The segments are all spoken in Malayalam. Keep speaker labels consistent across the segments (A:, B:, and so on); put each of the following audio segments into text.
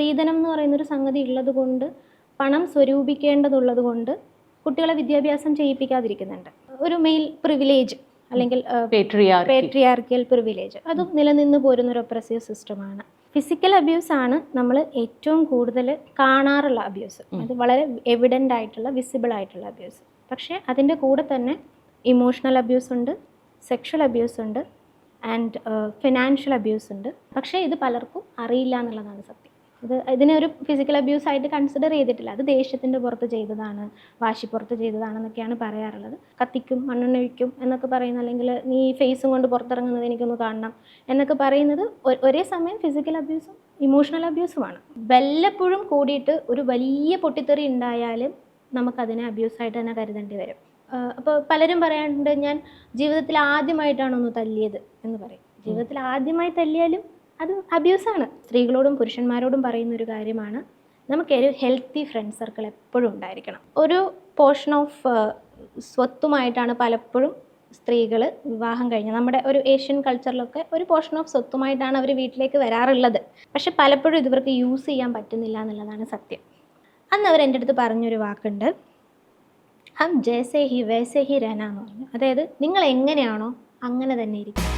A: സ്ത്രീധനം എന്ന് പറയുന്നൊരു സംഗതി ഉള്ളത് കൊണ്ട്, പണം സ്വരൂപിക്കേണ്ടതുള്ളത് കൊണ്ട് കുട്ടികളെ വിദ്യാഭ്യാസം ചെയ്യിപ്പിക്കാതിരിക്കുന്നുണ്ട്. ഒരു മെയിൽ പ്രിവിലേജ് അല്ലെങ്കിൽ പേട്രിയാർക്കിയൽ പ്രിവിലേജ് അതും നിലനിന്ന് പോരുന്നൊരു ഒപ്രസീവ് സിസ്റ്റമാണ്. ഫിസിക്കൽ അബ്യൂസ് ആണ് നമ്മൾ ഏറ്റവും കൂടുതൽ കാണാറുള്ള അബ്യൂസ്. അത് വളരെ എവിഡൻ്റ് ആയിട്ടുള്ള, വിസിബിൾ ആയിട്ടുള്ള അബ്യൂസ്. പക്ഷേ അതിൻ്റെ കൂടെ തന്നെ ഇമോഷണൽ അബ്യൂസ് ഉണ്ട്, സെക്ഷൽ അബ്യൂസ് ഉണ്ട്, ആൻഡ് ഫിനാൻഷ്യൽ അബ്യൂസ് ഉണ്ട്. പക്ഷേ ഇത് പലർക്കും അറിയില്ല എന്നുള്ളതാണ് സത്യം. ഇതിനെ ഒരു ഫിസിക്കൽ അബ്യൂസ് ആയിട്ട് കൺസിഡർ ചെയ്തിട്ടില്ല. അത് ദേഷ്യത്തിൻ്റെ പുറത്ത് ചെയ്തതാണ്, വാശിപ്പുറത്ത് ചെയ്തതാണെന്നൊക്കെയാണ് പറയാറുള്ളത്. കത്തിക്കും, മണ്ണെണ്ണ എന്നൊക്കെ പറയുന്ന, അല്ലെങ്കിൽ നീ ഫേസും കൊണ്ട് പുറത്തിറങ്ങുന്നത് എനിക്കൊന്ന് കാണണം എന്നൊക്കെ പറയുന്നത് ഒരേ സമയം ഫിസിക്കൽ അബ്യൂസും ഇമോഷണൽ അബ്യൂസുമാണ്. വല്ലപ്പോഴും കൂടിയിട്ട് ഒരു വലിയ പൊട്ടിത്തെറി ഉണ്ടായാലും നമുക്കതിനെ അബ്യൂസായിട്ട് തന്നെ കരുതേണ്ടി വരും. അപ്പോൾ പലരും പറയാറുണ്ട്, ഞാൻ ജീവിതത്തിൽ ആദ്യമായിട്ടാണ് ഒന്ന് തല്ലിയത് എന്ന് പറയും. ജീവിതത്തിൽ ആദ്യമായി തല്ലിയാലും അത് അബ്യൂസാണ്. സ്ത്രീകളോടും പുരുഷന്മാരോടും പറയുന്ന ഒരു കാര്യമാണ്, നമുക്കൊരു ഹെൽത്തി ഫ്രണ്ട് സർക്കിൾ എപ്പോഴും ഉണ്ടായിരിക്കണം. ഒരു പോർഷൻ ഓഫ് സ്വത്തുമായിട്ടാണ് പലപ്പോഴും സ്ത്രീകൾ വിവാഹം കഴിഞ്ഞ്, നമ്മുടെ ഒരു ഏഷ്യൻ കൾച്ചറിലൊക്കെ ഒരു പോർഷൻ ഓഫ് സ്വത്തുമായിട്ടാണ് അവർ വീട്ടിലേക്ക് വരാറുള്ളത്. പക്ഷെ പലപ്പോഴും ഇവർക്ക് യൂസ് ചെയ്യാൻ പറ്റുന്നില്ല എന്നുള്ളതാണ് സത്യം. അന്ന് അവർ എൻ്റെ അടുത്ത് പറഞ്ഞൊരു വാക്കുണ്ട്, ഹം ജൈസേ ഹി വൈസേ ഹി രഹന എന്ന് പറഞ്ഞു. അതായത് നിങ്ങൾ എങ്ങനെയാണോ അങ്ങനെ തന്നെ ഇരിക്കും.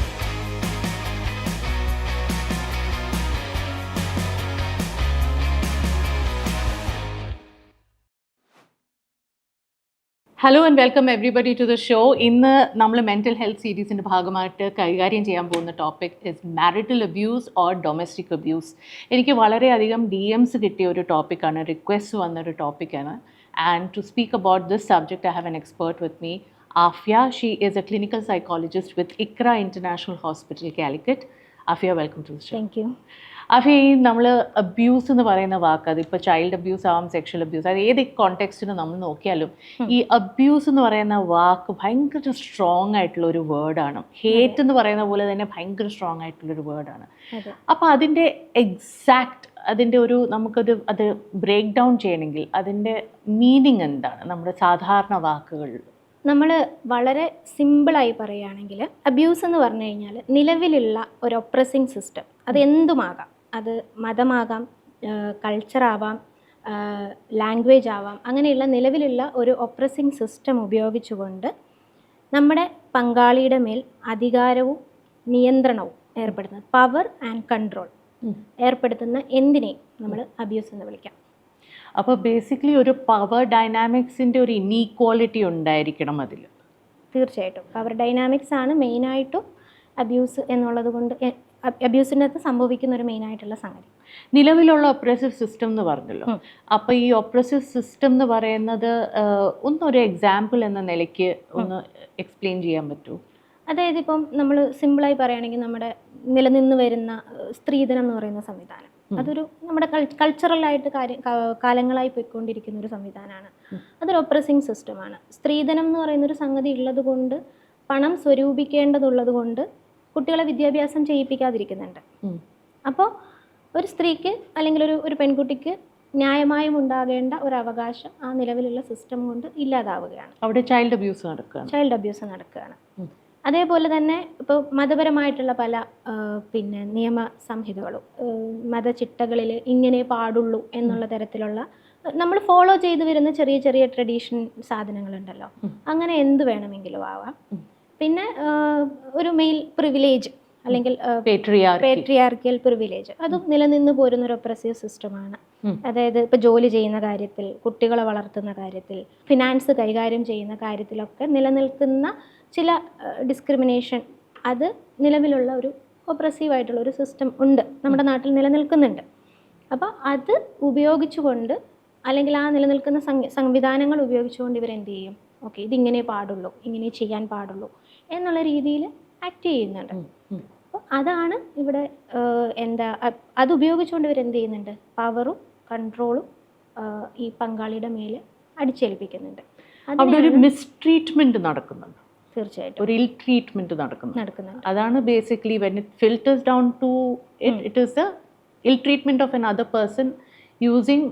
B: Hello and welcome everybody to the show. ഇന്ന് നമ്മൾ മെൻ്റൽ ഹെൽത്ത് സീരീസിൻ്റെ ഭാഗമായിട്ട് കൈകാര്യം ചെയ്യാൻ പോകുന്ന topic is marital abuse or domestic abuse. എനിക്ക് വളരെയധികം DMs കിട്ടിയ ഒരു ടോപ്പിക്കാണ്, റിക്വസ്റ്റ് വന്നൊരു ടോപ്പിക്കാണ്. And to speak about this subject I have an expert with me, Aafiya. She is a clinical psychologist with Iqra international hospital, Calicut. Aafiya, welcome to the show.
A: Thank you.
B: Aafiya, ഈ നമ്മൾ അബ്യൂസ് എന്ന് പറയുന്ന വാക്ക്, അതിപ്പോൾ ചൈൽഡ് അബ്യൂസ് ആവാം, സെക്ഷൽ അബ്യൂസ്, അത് ഏത് കോണ്ടെക്സ്റ്റിന് നമ്മൾ നോക്കിയാലും ഈ അബ്യൂസ് എന്ന് പറയുന്ന വാക്ക് ഭയങ്കര സ്ട്രോങ് ആയിട്ടുള്ള ഒരു വേർഡാണ്. ഹേറ്റ് എന്ന് പറയുന്ന പോലെ തന്നെ ഭയങ്കര സ്ട്രോങ് ആയിട്ടുള്ളൊരു വേർഡാണ്. അപ്പോൾ അതിൻ്റെ എക്സാക്റ്റ്, അതിൻ്റെ ഒരു അത് ബ്രേക്ക് ഡൗൺ ചെയ്യണമെങ്കിൽ അതിൻ്റെ മീനിങ് എന്താണ് നമ്മുടെ സാധാരണ വാക്കുകളിൽ?
A: നമ്മൾ വളരെ സിമ്പിളായി പറയുകയാണെങ്കിൽ, അബ്യൂസ് എന്ന് പറഞ്ഞു കഴിഞ്ഞാൽ നിലവിലുള്ള ഒരു ഒപ്രസിങ് സിസ്റ്റം, അത് എന്തുമാകാം. അത് മതമാകാം, കൾച്ചറാവാം, ലാംഗ്വേജ് ആവാം. അങ്ങനെയുള്ള നിലവിലുള്ള ഒരു ഒപ്രസിങ് സിസ്റ്റം ഉപയോഗിച്ചുകൊണ്ട് നമ്മുടെ പങ്കാളിയുടെ മേൽ അധികാരവും നിയന്ത്രണവും ഏർപ്പെടുത്തുന്ന, പവർ ആൻഡ് കൺട്രോൾ ഏർപ്പെടുത്തുന്ന എന്തിനേയും നമ്മൾ അബ്യൂസ് എന്ന് വിളിക്കാം.
B: അപ്പോൾ ബേസിക്കലി ഒരു പവർ ഡൈനാമിക്സിൻ്റെ ഒരു ഇനീക്വാളിറ്റി ഉണ്ടായിരിക്കണം അതിൽ.
A: തീർച്ചയായിട്ടും പവർ ഡൈനാമിക്സ് ആണ് മെയിനായിട്ടും അബ്യൂസ് എന്നുള്ളത് കൊണ്ട്, അബ്യൂസിൻ്റെ അകത്ത് സംഭവിക്കുന്ന ഒരു മെയിനായിട്ടുള്ള സംഗതി.
B: നിലവിലുള്ള ഒപ്രസീവ് സിസ്റ്റം എന്ന് പറഞ്ഞല്ലോ, അപ്പോൾ ഈ ഒപ്രസീവ് സിസ്റ്റം എന്ന് പറയുന്നത് ഒന്നൊരു എക്സാമ്പിൾ എന്ന നിലയ്ക്ക് ഒന്ന് എക്സ്പ്ലെയിൻ ചെയ്യാൻ പറ്റുമോ?
A: അതായത് ഇപ്പം നമ്മൾ സിമ്പിളായി പറയുകയാണെങ്കിൽ, നമ്മുടെ നിലനിന്ന് വരുന്ന സ്ത്രീധനം എന്ന് പറയുന്ന സംവിധാനം, അതൊരു നമ്മുടെ കൾച്ചറലായിട്ട് കാലങ്ങളായി പോയിക്കൊണ്ടിരിക്കുന്ന ഒരു സംവിധാനമാണ്. അതൊരു ഒപ്രസിങ് സിസ്റ്റമാണ്. സ്ത്രീധനം എന്ന് പറയുന്നൊരു സംഗതി ഉള്ളത് കൊണ്ട്, പണം സ്വരൂപിക്കേണ്ടതുള്ളത് കൊണ്ട് കുട്ടികളെ വിദ്യാഭ്യാസം ചെയ്യിപ്പിക്കാതിരിക്കുന്നുണ്ട്. അപ്പോൾ ഒരു സ്ത്രീക്ക് അല്ലെങ്കിൽ ഒരു പെൺകുട്ടിക്ക് ന്യായമായും ഉണ്ടാകേണ്ട ഒരു അവകാശം ആ നിലവിലുള്ള സിസ്റ്റം കൊണ്ട് ഇല്ലാതാവുകയാണ്.
B: അവിടെ ചൈൽഡ് അബ്യൂസ്
A: നടക്കുകയാണ്. അതേപോലെ തന്നെ ഇപ്പോൾ മതപരമായിട്ടുള്ള പല നിയമ സംഹിതകളും, മതചിട്ടകളിൽ ഇങ്ങനെ പാടുള്ളൂ എന്നുള്ള തരത്തിലുള്ള നമ്മൾ ഫോളോ ചെയ്തു വരുന്ന ചെറിയ ചെറിയ ട്രഡീഷൻ സാധനങ്ങളുണ്ടല്ലോ, അങ്ങനെ എന്ത് വേണമെങ്കിലും ആവാം. പിന്നെ ഒരു മെയിൽ പ്രിവിലേജ് അല്ലെങ്കിൽ പേട്രിയാർക്കിയൽ പ്രിവിലേജ് അതും നിലനിന്ന് പോരുന്നൊരു ഒപ്രസീവ് സിസ്റ്റമാണ്. അതായത് ഇപ്പോൾ ജോലി ചെയ്യുന്ന കാര്യത്തിൽ, കുട്ടികളെ വളർത്തുന്ന കാര്യത്തിൽ, ഫിനാൻസ് കൈകാര്യം ചെയ്യുന്ന കാര്യത്തിലൊക്കെ നിലനിൽക്കുന്ന ചില ഡിസ്ക്രിമിനേഷൻ, അത് നിലവിലുള്ള ഒരു ഒപ്രസീവായിട്ടുള്ള ഒരു സിസ്റ്റം ഉണ്ട്, നമ്മുടെ നാട്ടിൽ നിലനിൽക്കുന്നുണ്ട്. അപ്പോൾ അത് ഉപയോഗിച്ചുകൊണ്ട്, അല്ലെങ്കിൽ ആ നിലനിൽക്കുന്ന സംവിധാനങ്ങൾ ഉപയോഗിച്ചുകൊണ്ട് ഇവരെന്ത് ചെയ്യും, ഓക്കെ ഇതിങ്ങനെ പാടുള്ളൂ, ഇങ്ങനെ ചെയ്യാൻ പാടുള്ളൂ എന്നുള്ള രീതിയിൽ ആക്ട് ചെയ്യുന്നുണ്ട്. അപ്പോൾ അതാണ് ഇവിടെ അത് ഉപയോഗിച്ചുകൊണ്ട് ഇവരെന്ത് ചെയ്യുന്നുണ്ട്, പവറും കൺട്രോളും ഈ പങ്കാളിയുടെ മേലെ അടിച്ചേൽപ്പിക്കുന്നുണ്ട്.
B: അവിടെ ഒരു മിസ്ട്രീറ്റ്മെൻറ്റ് നടക്കുന്നുണ്ട്.
A: തീർച്ചയായിട്ടും
B: ഒരു ഇൽ ട്രീറ്റ്മെൻറ്റ് നടക്കുന്നുണ്ട്. അതാണ് basically when it filters down to it is the ill treatment of an other person using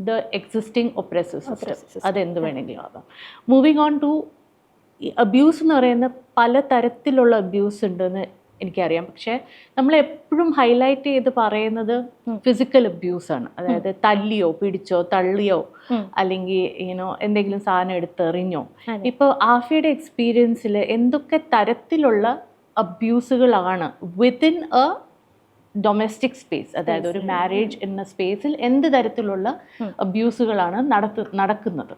B: the existing oppressive system. അതെന്ത് വേണമെങ്കിലും ആകാം. മൂവിങ് ഓൺ ടു അബ്യൂസ് എന്ന് പറയുന്ന പല തരത്തിലുള്ള അബ്യൂസ് ഉണ്ടെന്ന് എനിക്കറിയാം. പക്ഷേ നമ്മളെപ്പോഴും ഹൈലൈറ്റ് ചെയ്ത് പറയുന്നത് ഫിസിക്കൽ അബ്യൂസാണ്. അതായത് തല്ലിയോ പിടിച്ചോ തള്ളിയോ അല്ലെങ്കിൽ എന്തെങ്കിലും സാധനം എടുത്തെറിഞ്ഞോ. ഇപ്പോൾ ആഫിയുടെ എക്സ്പീരിയൻസിൽ എന്തൊക്കെ തരത്തിലുള്ള അബ്യൂസുകളാണ് വിത്തിൻ എ ഡൊമസ്റ്റിക് സ്പേസ്, അതായത് ഒരു മാരേജ് എന്ന സ്പേസിൽ എന്ത് തരത്തിലുള്ള അബ്യൂസുകളാണ് നടക്കുന്നത്?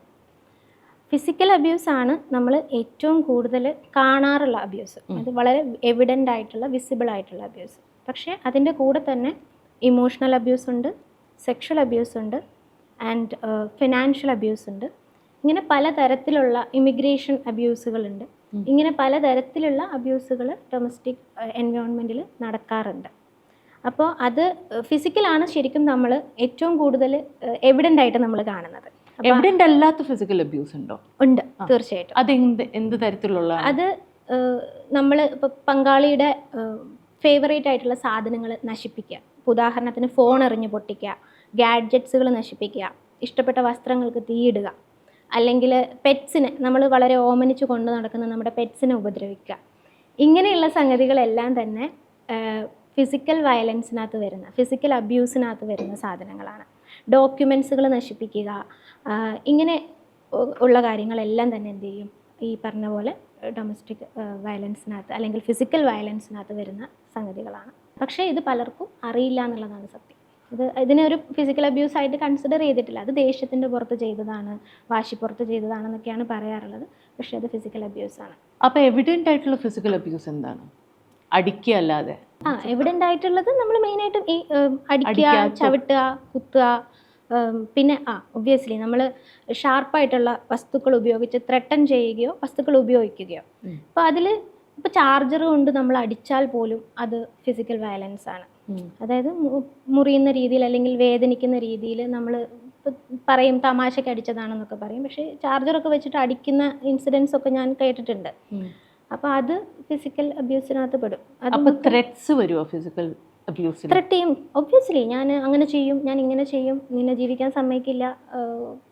A: ഫിസിക്കൽ അബ്യൂസ് ആണ് നമ്മൾ ഏറ്റവും കൂടുതൽ കാണാറുള്ള അബ്യൂസ്. അത് വളരെ എവിഡൻ്റ് ആയിട്ടുള്ള വിസിബിൾ ആയിട്ടുള്ള അബ്യൂസ്. പക്ഷേ അതിൻ്റെ കൂടെ തന്നെ ഇമോഷണൽ അബ്യൂസ് ഉണ്ട്, സെക്ഷൽ അബ്യൂസ് ഉണ്ട്, ആൻഡ് ഫിനാൻഷ്യൽ അബ്യൂസ് ഉണ്ട്. ഇങ്ങനെ പലതരത്തിലുള്ള ഇമിഗ്രേഷൻ അബ്യൂസുകളുണ്ട്. ഇങ്ങനെ പലതരത്തിലുള്ള അബ്യൂസുകൾ ഡൊമസ്റ്റിക് എൻവയോൺമെൻറ്റിൽ നടക്കാറുണ്ട്. അപ്പോൾ അത് ഫിസിക്കലാണ് ശരിക്കും നമ്മൾ ഏറ്റവും കൂടുതൽ എവിഡൻ്റ് ആയിട്ട് നമ്മൾ കാണുന്നത്.
B: എവിഡൻ്റ് അല്ലാത്ത ഫിസിക്കൽ അബ്യൂസ് ഉണ്ടോ?
A: ഉണ്ട്, തീർച്ചയായിട്ടും.
B: അത് എന്ത് തരത്തിലുള്ള?
A: അത് നമ്മൾ ഇപ്പോൾ പങ്കാളിയുടെ ഫേവറേറ്റ് ആയിട്ടുള്ള സാധനങ്ങൾ നശിപ്പിക്കുക. ഉദാഹരണത്തിന് ഫോൺ എറിഞ്ഞ് പൊട്ടിക്കുക, ഗാഡ്ജറ്റ്സുകൾ നശിപ്പിക്കുക, ഇഷ്ടപ്പെട്ട വസ്ത്രങ്ങൾക്ക് തീയിടുക, അല്ലെങ്കിൽ പെറ്റ്സിനെ നമ്മൾ വളരെ ഓമനിച്ച് കൊണ്ട് നടക്കുന്ന നമ്മുടെ പെറ്റ്സിനെ ഉപദ്രവിക്കുക. ഇങ്ങനെയുള്ള സംഗതികളെല്ലാം തന്നെ ഫിസിക്കൽ വയലൻസിനകത്ത് വരുന്ന, ഫിസിക്കൽ അബ്യൂസിനകത്ത് വരുന്ന സാധനങ്ങളാണ്. ഡോക്യുമെൻറ്റ്സുകൾ നശിപ്പിക്കുക, ഇങ്ങനെ ഉള്ള കാര്യങ്ങളെല്ലാം തന്നെ എന്ത് ചെയ്യും, ഈ പറഞ്ഞ പോലെ ഡൊമസ്റ്റിക് വയലൻസിനകത്ത് അല്ലെങ്കിൽ ഫിസിക്കൽ വയലൻസിനകത്ത് വരുന്ന സംഗതികളാണ്. പക്ഷേ ഇത് പലർക്കും അറിയില്ല എന്നുള്ളതാണ് സത്യം. ഇതിനെ ഒരു ഫിസിക്കൽ അബ്യൂസ് ആയിട്ട് കൺസിഡർ ചെയ്തിട്ടില്ല. അത് ദേഷ്യത്തിൻ്റെ പുറത്ത് ചെയ്തതാണ്, വാശിപ്പുറത്ത് ചെയ്തതാണെന്നൊക്കെയാണ് പറയാറുള്ളത്. പക്ഷേ അത് ഫിസിക്കൽ അബ്യൂസാണ്.
B: അപ്പോൾ എവിഡൻ്റ് ആയിട്ടുള്ള ഫിസിക്കൽ അബ്യൂസ് എന്താണ്? അടിക്കുക അല്ലാതെ?
A: എവിഡൻ്റ് ആയിട്ടുള്ളത് നമ്മൾ മെയിനായിട്ടും ഈ അടിക്കുക, ചവിട്ടുക, കുത്തുക, പിന്നെ ഒബ്വിയസ്ലി നമ്മൾ ഷാർപ്പായിട്ടുള്ള വസ്തുക്കൾ ഉപയോഗിച്ച് ത്രട്ടൺ ചെയ്യുകയോ വസ്തുക്കൾ ഉപയോഗിക്കുകയോ. അപ്പോൾ അതിൽ ഇപ്പോൾ ചാർജർ കൊണ്ട് നമ്മൾ അടിച്ചാൽ പോലും അത് ഫിസിക്കൽ വയലൻസ് ആണ്. അതായത് മുറിയുന്ന രീതിയിൽ അല്ലെങ്കിൽ വേദനിക്കുന്ന രീതിയിൽ നമ്മൾ പറയും തമാശയ്ക്ക് അടിച്ചതാണെന്നൊക്കെ പറയും. പക്ഷേ ചാർജറൊക്കെ വെച്ചിട്ട് അടിക്കുന്ന ഇൻസിഡൻസ് ഒക്കെ ഞാൻ കേട്ടിട്ടുണ്ട്. അപ്പോൾ അത് ഫിസിക്കൽ അബ്യൂസിനകത്ത് പെടും.
B: അപ്പോൾ ത്രെറ്റ്സ് വരുമോ ഫിസിക്കൽ അബ്യൂസിൽ?
A: ത്രെറ്റ് ചെയ്യും, ഒബ്വിയസ്ലി. ഞാൻ അങ്ങനെ ചെയ്യും, ഞാൻ ഇങ്ങനെ ചെയ്യും, നിന്നെ ജീവിക്കാൻ സമ്മതിക്കില്ല,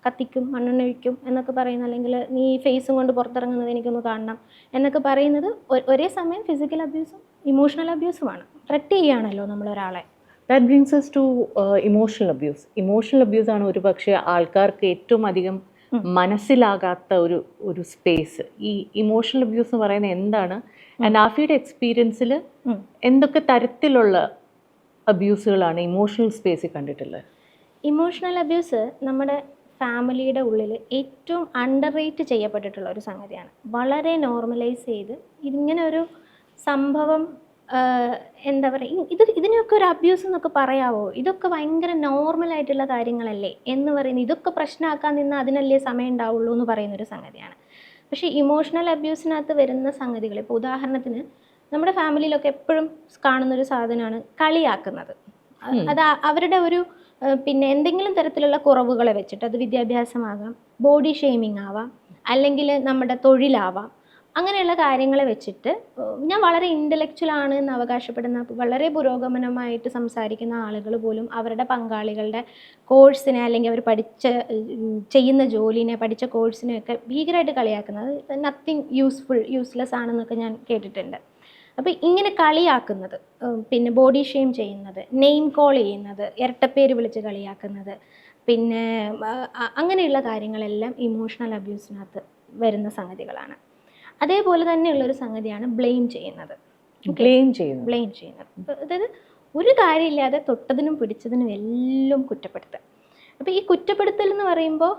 A: കത്തിക്കും, മണ്ണെണ്ണ ഒഴിക്കും എന്നൊക്കെ പറയുന്ന, അല്ലെങ്കിൽ നീ ഫേസും കൊണ്ട് പുറത്തിറങ്ങുന്നത് എനിക്കൊന്ന് കാണണം എന്നൊക്കെ പറയുന്നത് ഒരേ സമയം ഫിസിക്കൽ അബ്യൂസും ഇമോഷണൽ അബ്യൂസുമാണ്. ത്രെറ്റ് ചെയ്യുകയാണല്ലോ നമ്മൾ ഒരാളെ.
B: That brings us to emotional abuse. Emotional abuse ആണ് ഒരു പക്ഷേ ആൾക്കാർക്ക് ഏറ്റവും അധികം മനസ്സിലാകാത്ത ഒരു സ്പേസ്. ഈ ഇമോഷണൽ അബ്യൂസ് എന്ന് പറയുന്നത് എന്താണ്? ആൻഡ് ആഫിയുടെ എക്സ്പീരിയൻസിൽ എന്തൊക്കെ തരത്തിലുള്ള അബ്യൂസുകളാണ് ഇമോഷണൽ സ്പേസിൽ കണ്ടിട്ടുള്ളത്?
A: ഇമോഷണൽ അബ്യൂസ് നമ്മുടെ ഫാമിലിയുടെ ഉള്ളിൽ ഏറ്റവും അണ്ടർ റേറ്റ് ചെയ്യപ്പെട്ടിട്ടുള്ള ഒരു സംഗതിയാണ്. വളരെ നോർമലൈസ് ചെയ്ത് ഇങ്ങനെ ഒരു സംഭവം, എന്താ പറയുക, ഇതിനൊക്കെ ഒരു അബ്യൂസ് എന്നൊക്കെ പറയാവോ, ഇതൊക്കെ ഭയങ്കര നോർമലായിട്ടുള്ള കാര്യങ്ങളല്ലേ എന്ന് പറയുന്നത്, ഇതൊക്കെ പ്രശ്നമാക്കാൻ നിന്ന് അതിനല്ലേ സമയം ഉണ്ടാവുള്ളൂ എന്ന് പറയുന്നൊരു സംഗതിയാണ്. പക്ഷേ ഇമോഷണൽ അബ്യൂസിനകത്ത് വരുന്ന സംഗതികൾ, ഇപ്പോൾ ഉദാഹരണത്തിന് നമ്മുടെ ഫാമിലിയിലൊക്കെ എപ്പോഴും കാണുന്നൊരു സാധനമാണ് കളിയാക്കുന്നത്. അത് അവരുടെ ഒരു പിന്നെ എന്തെങ്കിലും തരത്തിലുള്ള കുറവുകളെ വെച്ചിട്ട്, അത് വിദ്യാഭ്യാസമാകാം, ബോഡി ഷെയ്മിങ് ആവാം, അല്ലെങ്കിൽ നമ്മുടെ തൊഴിലാവാം, അങ്ങനെയുള്ള കാര്യങ്ങളെ വെച്ചിട്ട് ഞാൻ വളരെ ഇൻ്റലക്ച്വൽ ആണ് എന്ന് അവകാശപ്പെടുന്ന, വളരെ പുരോഗമനമായിട്ട് സംസാരിക്കുന്ന ആളുകൾ പോലും അവരുടെ പങ്കാളികളുടെ കോഴ്സിനെ അല്ലെങ്കിൽ അവർ ചെയ്യുന്ന ജോലിനെ, പഠിച്ച കോഴ്സിനെയൊക്കെ ഭീകരമായിട്ട് കളിയാക്കുന്നത്, നത്തിങ് യൂസ്ലെസ് ആണെന്നൊക്കെ ഞാൻ കേട്ടിട്ടുണ്ട്. അപ്പോൾ ഇങ്ങനെ കളിയാക്കുന്നത്, പിന്നെ ബോഡി ഷെയിം ചെയ്യുന്നത്, നെയിം കോൾ ചെയ്യുന്നത്, ഇരട്ടപ്പേര് വിളിച്ച് കളിയാക്കുന്നത്, പിന്നെ അങ്ങനെയുള്ള കാര്യങ്ങളെല്ലാം ഇമോഷണൽ അബ്യൂസിനകത്ത് വരുന്ന സംഗതികളാണ്. അതേപോലെ തന്നെയുള്ളൊരു സംഗതിയാണ് ബ്ലെയിം ചെയ്യുന്നത്. അതായത് ഒരു കാര്യമില്ലാതെ തൊട്ടതിനും പിടിച്ചതിനും എല്ലാം കുറ്റപ്പെടുത്തുക. അപ്പോൾ ഈ കുറ്റപ്പെടുത്തൽ എന്ന് പറയുമ്പോൾ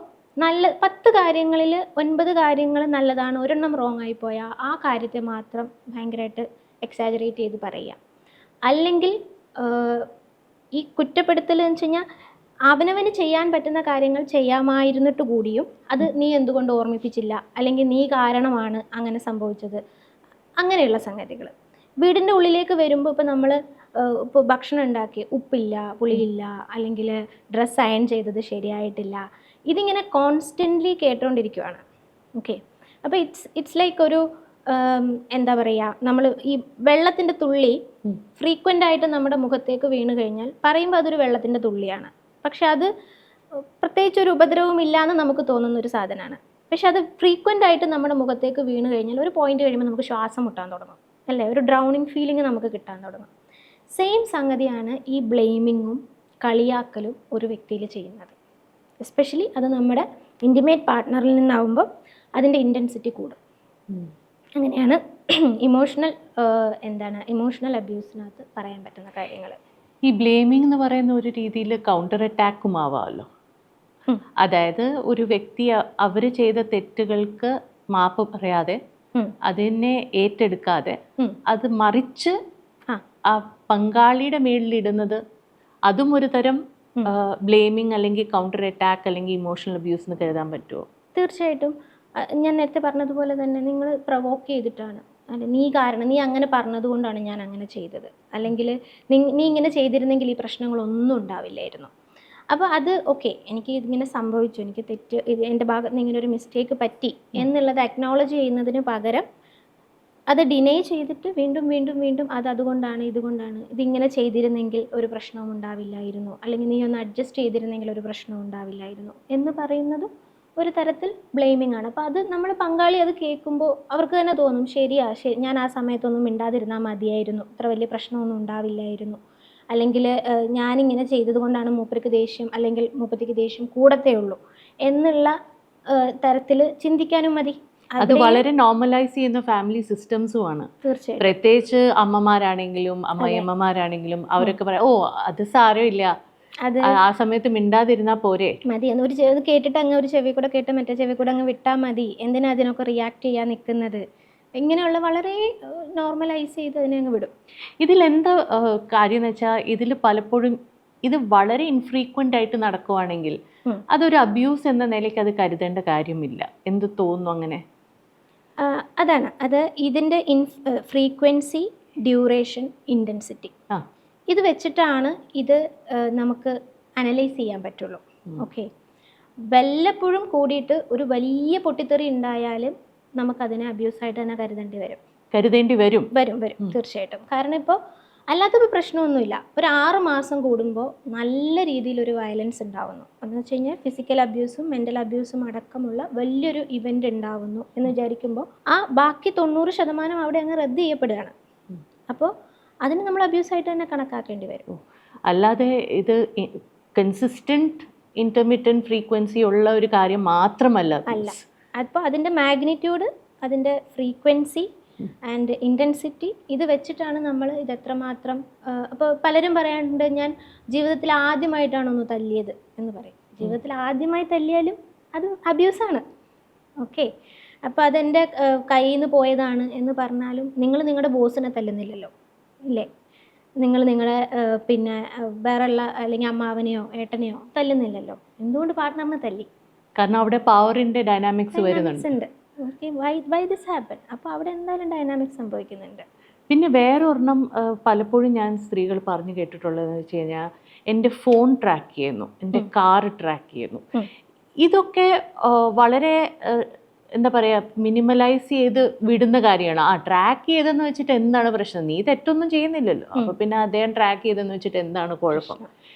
A: 10 കാര്യങ്ങളിൽ 9 കാര്യങ്ങൾ നല്ലതാണ്, ഒരെണ്ണം റോങ് ആയിപ്പോയാൽ ആ കാര്യത്തെ മാത്രം ഭയങ്കരമായിട്ട് എക്സാജറേറ്റ് ചെയ്ത് പറയുക. അല്ലെങ്കിൽ ഈ കുറ്റപ്പെടുത്തൽ എന്ന് വെച്ച് കഴിഞ്ഞാൽ അവനവന് ചെയ്യാൻ പറ്റുന്ന കാര്യങ്ങൾ ചെയ്യാമായിരുന്നിട്ട് കൂടിയും അത് നീ എന്തുകൊണ്ട് ഓർമ്മിപ്പിച്ചില്ല, അല്ലെങ്കിൽ നീ കാരണമാണ് അങ്ങനെ സംഭവിച്ചത്, അങ്ങനെയുള്ള സംഗതികൾ. വീടിൻ്റെ ഉള്ളിലേക്ക് വരുമ്പോൾ ഇപ്പോൾ നമ്മൾ ഇപ്പോൾ ഭക്ഷണം ഉണ്ടാക്കി ഉപ്പില്ല, പുളിയില്ല, അല്ലെങ്കിൽ ഡ്രസ്സ് അയൺ ചെയ്തത് ശരിയായിട്ടില്ല, ഇതിങ്ങനെ കോൺസ്റ്റൻ്റ്ലി കേട്ടുകൊണ്ടിരിക്കുകയാണ്. ഓക്കെ, അപ്പോൾ ഇറ്റ്സ് ലൈക്ക് ഒരു എന്താ പറയുക, നമ്മൾ ഈ വെള്ളത്തിൻ്റെ തുള്ളി ഫ്രീക്വൻ്റ് ആയിട്ട് നമ്മുടെ മുഖത്തേക്ക് വീണ് കഴിഞ്ഞാൽ പറയുമ്പോൾ അതൊരു വെള്ളത്തിൻ്റെ തുള്ളിയാണ്. പക്ഷെ അത് പ്രത്യേകിച്ച് ഒരു ഉപദ്രവവും ഇല്ലയെന്ന് നമുക്ക് തോന്നുന്നൊരു സാധനമാണ്. പക്ഷെ അത് ഫ്രീക്വൻ്റ് ആയിട്ട് നമ്മുടെ മുഖത്തേക്ക് വീണ് കഴിഞ്ഞാൽ ഒരു പോയിന്റ് കഴിയുമ്പോൾ നമുക്ക് ശ്വാസം മുട്ടാൻ തുടങ്ങും. അല്ലേ? ഒരു ഡ്രൗണിങ് ഫീലിംഗ് നമുക്ക് കിട്ടാൻ തുടങ്ങും. സെയിം സംഗതിയാണ് ഈ ബ്ലെയിമിങ്ങും കളിയാക്കലും ഒരു വ്യക്തിയിൽ ചെയ്യുന്നത്. എസ്പെഷ്യലി അത് നമ്മുടെ ഇൻറ്റിമേറ്റ് പാർട്ട്ണറിൽ നിന്നാവുമ്പോൾ അതിൻ്റെ ഇൻറ്റൻസിറ്റി കൂടും. അങ്ങനെയാണ് ഇമോഷണൽ അബ്യൂസിനകത്ത് പറയാൻ പറ്റുന്ന കാര്യങ്ങൾ.
B: ഈ ബ്ലെയിമിംഗ് എന്ന് പറയുന്ന ഒരു രീതിയിൽ കൗണ്ടർ അറ്റാക്കും ആവാമല്ലോ. അതായത് ഒരു വ്യക്തി അവർ ചെയ്ത തെറ്റുകൾക്ക് മാപ്പ് പറയാതെ അതിനെ ഏറ്റെടുക്കാതെ അത് മറിച്ച് ആ പങ്കാളിയുടെ മേളിലിടുന്നത്, അതും ഒരു തരം ബ്ലെയിമിങ് അല്ലെങ്കിൽ കൗണ്ടർ അറ്റാക്ക് അല്ലെങ്കിൽ ഇമോഷണൽ അബ്യൂസ് എന്ന് കരുതാൻ പറ്റുമോ?
A: തീർച്ചയായിട്ടും. ഞാൻ നേരത്തെ പറഞ്ഞതുപോലെ തന്നെ നിങ്ങൾ പ്രൊവോക്ക് ചെയ്തിട്ടാണ്, അല്ല നീ അങ്ങനെ പറഞ്ഞതുകൊണ്ടാണ് ഞാൻ അങ്ങനെ ചെയ്തത്, അല്ലെങ്കിൽ നീ ഇങ്ങനെ ചെയ്തിരുന്നെങ്കിൽ ഈ പ്രശ്നങ്ങളൊന്നും ഉണ്ടാവില്ലായിരുന്നു. അപ്പോൾ അത് ഓക്കെ, എനിക്ക് ഇതിങ്ങനെ സംഭവിച്ചു, എനിക്ക് തെറ്റ്, എൻ്റെ ഭാഗത്ത് നിന്ന് ഇങ്ങനെ ഒരു മിസ്റ്റേക്ക് പറ്റി എന്നുള്ളത് അക്നോളജ് ചെയ്യുന്നതിന് പകരം അത് ഡിനൈ ചെയ്തിട്ട് വീണ്ടും വീണ്ടും വീണ്ടും അതുകൊണ്ടാണ് ഇതിങ്ങനെ ചെയ്തിരുന്നെങ്കിൽ ഒരു പ്രശ്നവും ഉണ്ടാവില്ലായിരുന്നു, അല്ലെങ്കിൽ നീ ഒന്ന് അഡ്ജസ്റ്റ് ചെയ്തിരുന്നെങ്കിൽ ഒരു പ്രശ്നവും ഉണ്ടാവില്ലായിരുന്നു എന്ന് പറയുന്നതും ഒരു തരത്തിൽ ബ്ലെയിമിംഗ് ആണ്. അപ്പോൾ അത് നമ്മൾ പങ്കാളി അത് കേൾക്കുമ്പോൾ അവർക്ക് തന്നെ തോന്നും, ശരി, ഞാൻ ആ സമയത്തൊന്നും മിണ്ടാതിരുന്നാൽ മതിയായിരുന്നു, ഇത്ര വലിയ പ്രശ്നമൊന്നും ഉണ്ടാവില്ലായിരുന്നു, അല്ലെങ്കിൽ ഞാനിങ്ങനെ ചെയ്തത് കൊണ്ടാണ് മൂപ്പർക്ക് ദേഷ്യം, അല്ലെങ്കിൽ മൂപ്പത്തിക്ക് ദേഷ്യം കൂടത്തേ ഉള്ളൂ എന്നുള്ള തരത്തിൽ ചിന്തിക്കാനും മതി.
B: അത് വളരെ നോർമലൈസ് ചെയ്യുന്ന ഫാമിലി സിസ്റ്റംസും ആണ്.
A: തീർച്ചയായും.
B: പ്രത്യേകിച്ച് അമ്മമാരാണെങ്കിലും അമ്മായിയമ്മമാരാണെങ്കിലും അവരൊക്കെ പറയാം, ഓ അത് സാരമില്ല, ആ സമയത്ത് മിണ്ടാതിരുന്നാ പോരെ
A: മതി എന്ന്. ഒരു ചെവി കേട്ടിട്ട് അങ്ങ് ഒരു ചെവി കൂടെ കേട്ട് മറ്റേ ചെവി കൂടെ അങ്ങ് വിട്ടാൽ മതി, എന്തിനാ അതിനൊക്കെ റിയാക്ട് ചെയ്യാൻ നിൽക്കുന്നത്, ഇങ്ങനെയുള്ള വളരെ നോർമലൈസ് ചെയ്ത് അതിനെ അങ്ങ് വിടും.
B: ഇതിലെന്താ കാര്യം എന്ന് വെച്ചാൽ ഇതിൽ പലപ്പോഴും ഇത് വളരെ ഇൻഫ്രീക്വൻ്റ് ആയിട്ട് നടക്കുവാണെങ്കിൽ അതൊരു അബ്യൂസ് എന്ന നിലയ്ക്ക് അത് കരുതേണ്ട കാര്യമില്ല. എന്ത് തോന്നുന്നു അങ്ങനെ?
A: അത് ഇതിൻ്റെ ഫ്രീക്വൻസി, ഡ്യൂറേഷൻ, ഇൻറ്റൻസിറ്റി ഇത് വെച്ചിട്ടാണ് ഇത് നമുക്ക് അനലൈസ് ചെയ്യാൻ പറ്റുള്ളൂ. ഓക്കെ, വല്ലപ്പോഴും കൂടിയിട്ട് ഒരു വലിയ പൊട്ടിത്തെറി ഉണ്ടായാലും നമുക്കതിനെ അബ്യൂസായിട്ട് തന്നെ കരുതേണ്ടി വരും. തീർച്ചയായിട്ടും. കാരണം ഇപ്പോൾ അല്ലാത്തപ്പോൾ പ്രശ്നമൊന്നുമില്ല. ഒരു 6 മാസം കൂടുമ്പോൾ നല്ല രീതിയിലൊരു വയലൻസ് ഉണ്ടാവുന്നു എന്ന് വെച്ച് കഴിഞ്ഞാൽ ഫിസിക്കൽ അബ്യൂസും മെൻ്റൽ അബ്യൂസും അടക്കമുള്ള വലിയൊരു ഇവൻ്റ് ഉണ്ടാവുന്നു എന്ന് വിചാരിക്കുമ്പോൾ ആ ബാക്കി 90% അവിടെ അങ്ങ് റദ്ദ് ചെയ്യപ്പെടുകയാണ്. അപ്പോൾ അതിന് നമ്മൾ അബ്യൂസായിട്ട് തന്നെ കണക്കാക്കേണ്ടി വരും.
B: അല്ലാതെ ഇത് കൺസിസ്റ്റൻറ്റ് ഇൻ്റർമിറ്റൻറ്റ് ഫ്രീക്വൻസി ഉള്ള ഒരു കാര്യം മാത്രമല്ല.
A: അപ്പോൾ അതിൻ്റെ മാഗ്നിറ്റ്യൂഡ്, അതിൻ്റെ ഫ്രീക്വൻസി ആൻഡ് ഇൻറ്റൻസിറ്റി ഇത് വെച്ചിട്ടാണ് നമ്മൾ ഇത് എത്രമാത്രം. അപ്പോൾ പലരും പറയാറുണ്ട്, ഞാൻ ജീവിതത്തിൽ ആദ്യമായിട്ടാണൊന്ന് തല്ലിയത് എന്ന് പറയും. ജീവിതത്തിൽ ആദ്യമായി തല്ലിയാലും അത് അബ്യൂസാണ്. ഓക്കെ, അപ്പോൾ അതെൻ്റെ കയ്യിൽ നിന്ന് പോയതാണ് എന്ന് പറഞ്ഞാലും നിങ്ങൾ നിങ്ങളുടെ ബോസിനെ തല്ലുന്നില്ലല്ലോ, ഇല്ലേ? നിങ്ങൾ നിങ്ങളുടെ പിന്നെ വേറെയുള്ള അല്ലെങ്കിൽ അമ്മാവനെയോ ഏട്ടനെയോ തല്ലുന്നില്ലല്ലോ. എന്തുകൊണ്ട് പാർട്ട്ണറിനെ തല്ലി?
B: കാരണം അവിടെ പവറിൻ്റെ ഡൈനാമിക്സ് വരുന്നുണ്ട്.
A: Okay, why this happen? അപ്പോൾ അവിടെ എന്തായാലും ഡൈനാമിക്സ് സംഭവിക്കുന്നുണ്ട്.
B: പിന്നെ വേറൊരെണ്ണം പലപ്പോഴും ഞാൻ സ്ത്രീകൾ പറഞ്ഞു കേട്ടിട്ടുള്ളതെന്ന് വെച്ച് കഴിഞ്ഞാൽ, എൻ്റെ ഫോൺ ട്രാക്ക് ചെയ്യുന്നു, എൻ്റെ കാറ് ട്രാക്ക് ചെയ്യുന്നു. ഇതൊക്കെ വളരെ എന്താ പറയുക, മിനിമലൈസ് ചെയ്ത് വിടുന്ന കാര്യമാണ്. ട്രാക്ക് ചെയ്തെന്ന് വെച്ചിട്ട് എന്താണ് പ്രശ്നം? നീ തെറ്റൊന്നും ചെയ്യുന്നില്ലല്ലോ, അപ്പോൾ പിന്നെ അദ്ദേഹം ട്രാക്ക് ചെയ്തെന്ന് വെച്ചിട്ട് എന്താണ് കുഴപ്പം